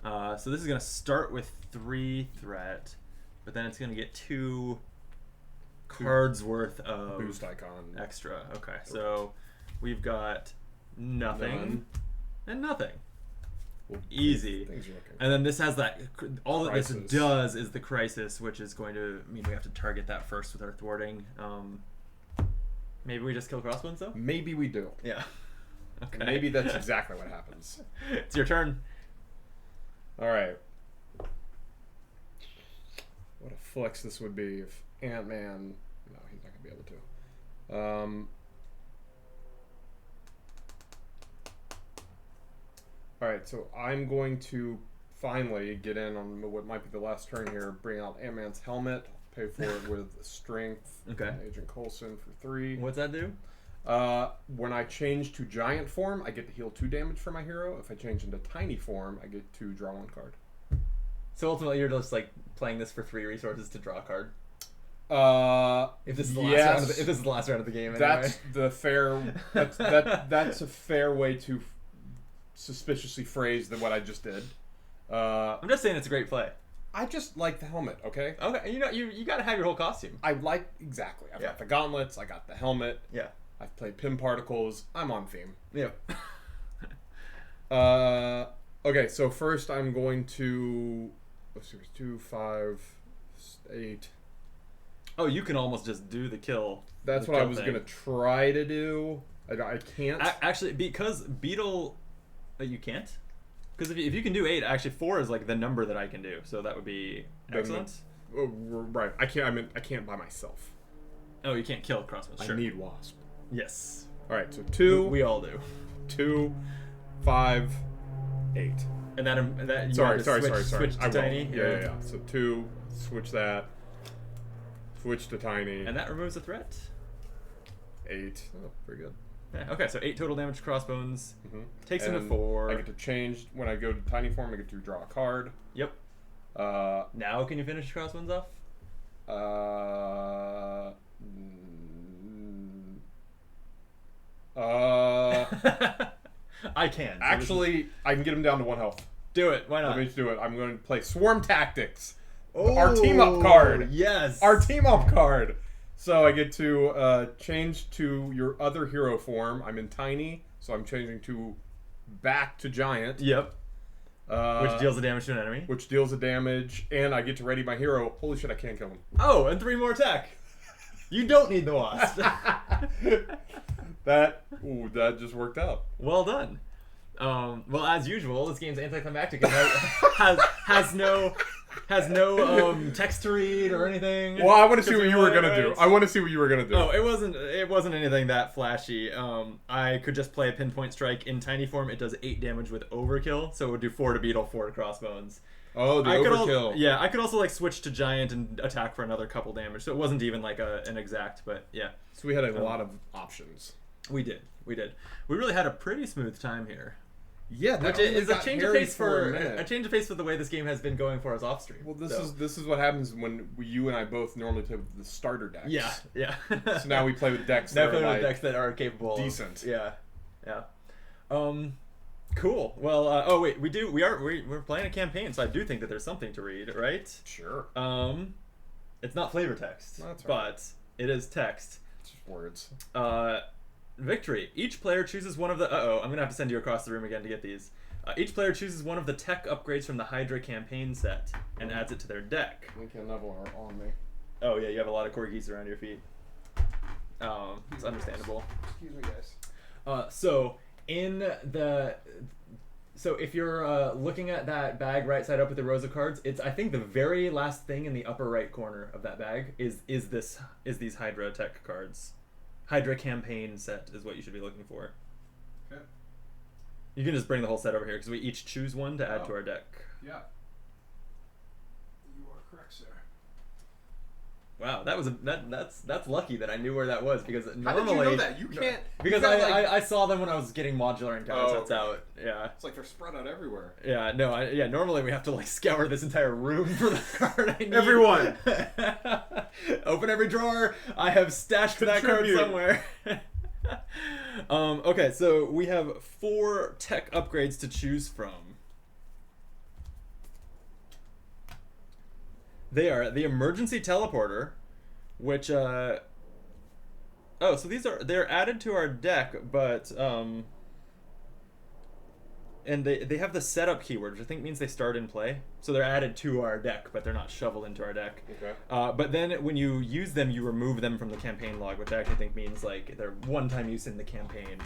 So this is going to start with 3 threat, but then it's going to get 2 cards worth of Boost icon. extra. Okay, so we've got nothing None. and nothing. Well, Easy. Things are looking. And then this has that. All that this Crisis. does is the crisis, which is going to mean we have to target that first with our thwarting. Maybe we just kill Crossbones though. Maybe we do. Yeah. Okay. Maybe that's exactly what happens. It's your turn. All right. What a flex this would be if Ant-Man... No, he's not going to be able to. All right, so I'm going to finally get in on what might be the last turn here. Bring out Ant-Man's helmet. Pay for it with strength. Okay. And Agent Coulson for 3. What's that do? When I change to giant form, I get to heal 2 damage for my hero. If I change into tiny form, I get to draw 1 card. So ultimately, you're just like playing this for 3 resources to draw a card. If this is the last yes, round of the, if this is the last round of the game, that's anyway. the fair. That's a fair way to suspiciously phrase than what I just did. I'm just saying it's a great play. I just like the helmet. Okay. Okay, you got to have your whole costume. I like exactly. I've Yeah. got the gauntlets. I got the helmet. Yeah. I've played pin particles. I'm on theme. Yep. Okay, so first I'm going to. Let's see, 2, 5, 8. Oh, you can almost just do the kill. That's the what I kill was thing. gonna try to do. I can't. Actually, because Beetle, you can't. Because if you can do 8, actually 4 is like the number that I can do. So that would be excellent. Oh, right. I can't. I can't by myself. Oh, you can't kill Crossbones. Sure. I need Wasp. Yes. All right. So 2, We all do. 2, 5, 8. And that you Sorry. have to switch I to will. tiny. Yeah. So 2, switch that. Switch to tiny. And that removes a threat. 8. Oh, pretty good. Yeah, okay, so 8 total damage to Crossbones. Mm-hmm. Takes him to And 4. I get to change when I go to tiny form. I get to draw a card. Yep. Now can you finish Crossbones off? I can. So Actually, I can get him down to 1 health. do it. Why not? Let me do it. I'm going to play Swarm Tactics. Oh, our team up card. Yes. Our team up card. So I get to change to your other hero form. I'm in tiny, so I'm changing back to giant. Yep. Which deals the damage to an enemy. Which deals the damage, and I get to ready my hero. Holy shit, I can't kill him. Oh, and 3 more attack. You don't need the Wasp. That just worked out. Well done. Well, as usual, this game's anticlimactic and has no text to read or anything. Well, I want to see what you were gonna do. Oh, it wasn't anything that flashy. I could just play a pinpoint strike in tiny form. It does 8 damage with overkill, so it would do 4 to beetle, 4 to crossbones. Oh, the overkill. I could also like switch to giant and attack for another couple damage. So it wasn't even like an exact, but yeah. So we had a lot of options. We did. We really had a pretty smooth time here. Yeah, which is a change of pace for the way this game has been going for us off stream. Well, this is what happens when you and I both normally play with the starter decks. Yeah. So now we play with decks. Decks that are capable. Decent. Yeah. Cool. Well, we're playing a campaign, so I do think that there's something to read, right? Sure. It's not flavor text, that's right. But it is text. It's just words. Victory. Each player chooses one of the... I'm going to have to send you across the room again to get these. Each player chooses one of the tech upgrades from the Hydra campaign set and adds it to their deck. Link and Neville are on me. Oh, yeah, you have a lot of corgis around your feet. It's understandable. Excuse me, guys. So if you're looking at that bag right side up with the rows of cards, I think the very last thing in the upper right corner of that bag is these Hydra tech cards. Hydra campaign set is what you should be looking for. Okay. You can just bring the whole set over here because we each choose one to add to our deck. Yeah. You are correct, sir. Wow, that's lucky that I knew where that was because normally... How did you know that? You can't... Because I saw them when I was getting modular and sets out. Yeah. It's like they're spread out everywhere. Yeah, no, normally we have to like scour this entire room for the card I need. Everyone! Open every drawer. I have stashed that card somewhere. Okay, so we have 4 tech upgrades to choose from. They are the emergency teleporter, which so they're added to our deck, but and they have the setup keyword, which I think means they start in play. So they're added to our deck, but they're not shoveled into our deck. Okay. But then when you use them, you remove them from the campaign log, which I actually think means like they're one-time use in the campaign.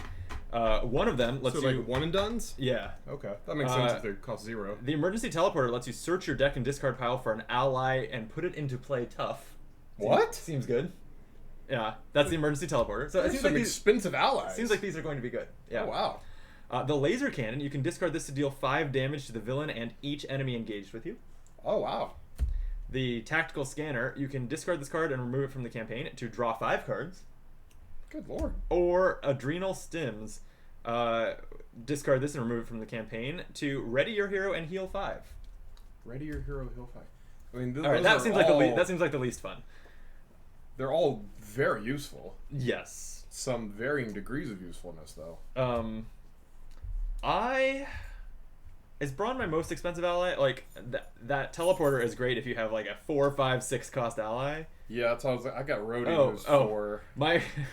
One of them lets you... So like one and dones? Yeah. Okay. That makes sense if they cost 0. The emergency teleporter lets you search your deck and discard pile for an ally and put it into play tough. What? Seems good. Yeah, that's the emergency teleporter. So it seems some like expensive allies. Seems like these are going to be good. Yeah. Oh, wow. The laser cannon, you can discard this to deal 5 damage to the villain and each enemy engaged with you. Oh, wow. The tactical scanner, you can discard this card and remove it from the campaign to draw 5 cards. Good lord. Or adrenal stims, discard this and remove it from the campaign to ready your hero and heal 5. Ready your hero, heal 5. I mean, all right, that seems like the least fun. They're all very useful. Yes. Some varying degrees of usefulness, though. Is Braun my most expensive ally? Like that teleporter is great if you have like a 4, 5, 6 cost ally. Yeah, that's how I was like. I got Rhodey who's 4.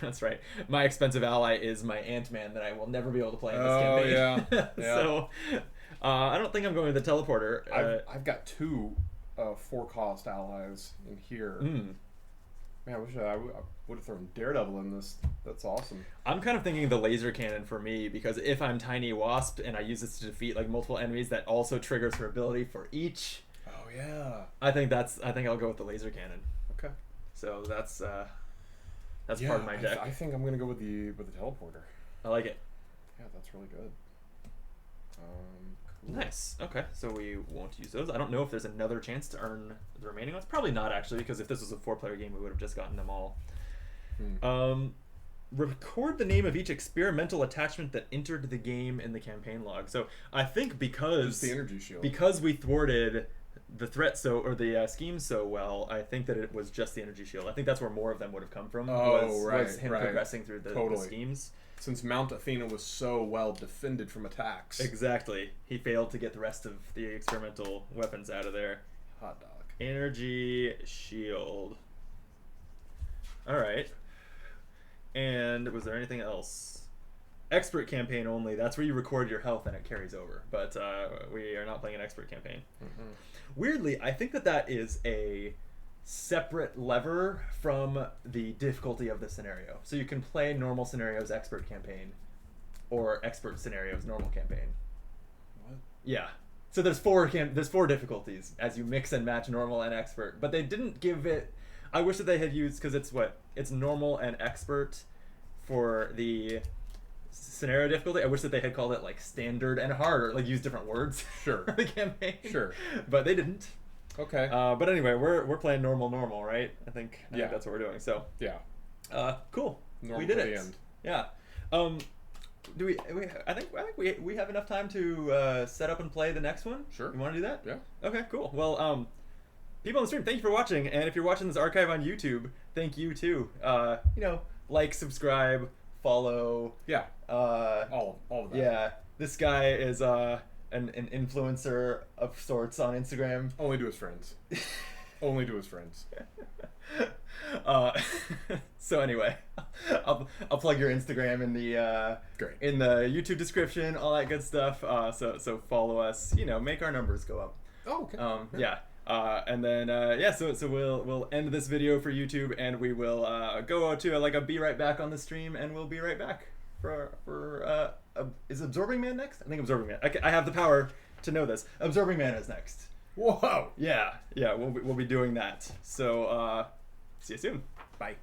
That's right. My expensive ally is my Ant-Man that I will never be able to play in this campaign. Yeah. So I don't think I'm going with the teleporter. I've got 2 4 cost allies in here. Man, I wish I would have thrown Daredevil in this. That's awesome. I'm kind of thinking the laser cannon for me because if I'm Tiny Wasp and I use this to defeat like multiple enemies, that also triggers her ability for each. Oh yeah. I think I'll go with the laser cannon. Okay. So that's part of my deck. I think I'm gonna go with the teleporter. I like it. Yeah, that's really good. Cool. Nice. Okay, so we won't use those. I don't know if there's another chance to earn the remaining ones. Probably not, actually, because if this was a 4-player game, we would have just gotten them all. Record the name of each experimental attachment that entered the game in the campaign log. So I think because the energy shield. Because we thwarted the threat the scheme so well, I think that it was just the energy shield. I think that's where more of them would have come from. Was him progressing through the schemes. Since Mount Athena was so well defended from attacks. Exactly. He failed to get the rest of the experimental weapons out of there. Hot dog. Energy shield. All right. And was there anything else? Expert campaign only. That's where you record your health and it carries over. But we are not playing an expert campaign. Mm-hmm. Weirdly, I think that is a separate lever from the difficulty of the scenario. So you can play normal scenarios expert campaign, or expert scenarios normal campaign. What? Yeah. So there's four difficulties as you mix and match normal and expert, but they didn't give it. I wish that they had used, because it's normal and expert for the scenario difficulty. I wish that they had called it like standard and hard, or like use different words. Sure. For the campaign. Sure. But they didn't. Okay. But anyway, we're playing normal, right? I think that's what we're doing. So yeah. Cool. Normal we did to it. the end. Yeah. Do we? I think we have enough time to set up and play the next one. Sure. You want to do that? Yeah. Okay. Cool. Well, people on the stream, thank you for watching, and if you're watching this archive on YouTube, thank you too. Like, subscribe, follow. Yeah. All of that. Yeah. This guy is an influencer of sorts on Instagram. Only to his friends. Only to his friends. So anyway, I'll plug your Instagram in the Great. in the YouTube description, all that good stuff. So follow us. Make our numbers go up. Oh, okay. Yeah. And then so we'll end this video for YouTube, and we will go to a be right back on the stream, and we'll be right back for is Absorbing Man next? I think Absorbing Man. I have the power to know this. Absorbing Man is next. Whoa. Yeah. We'll be doing that. So see you soon. Bye.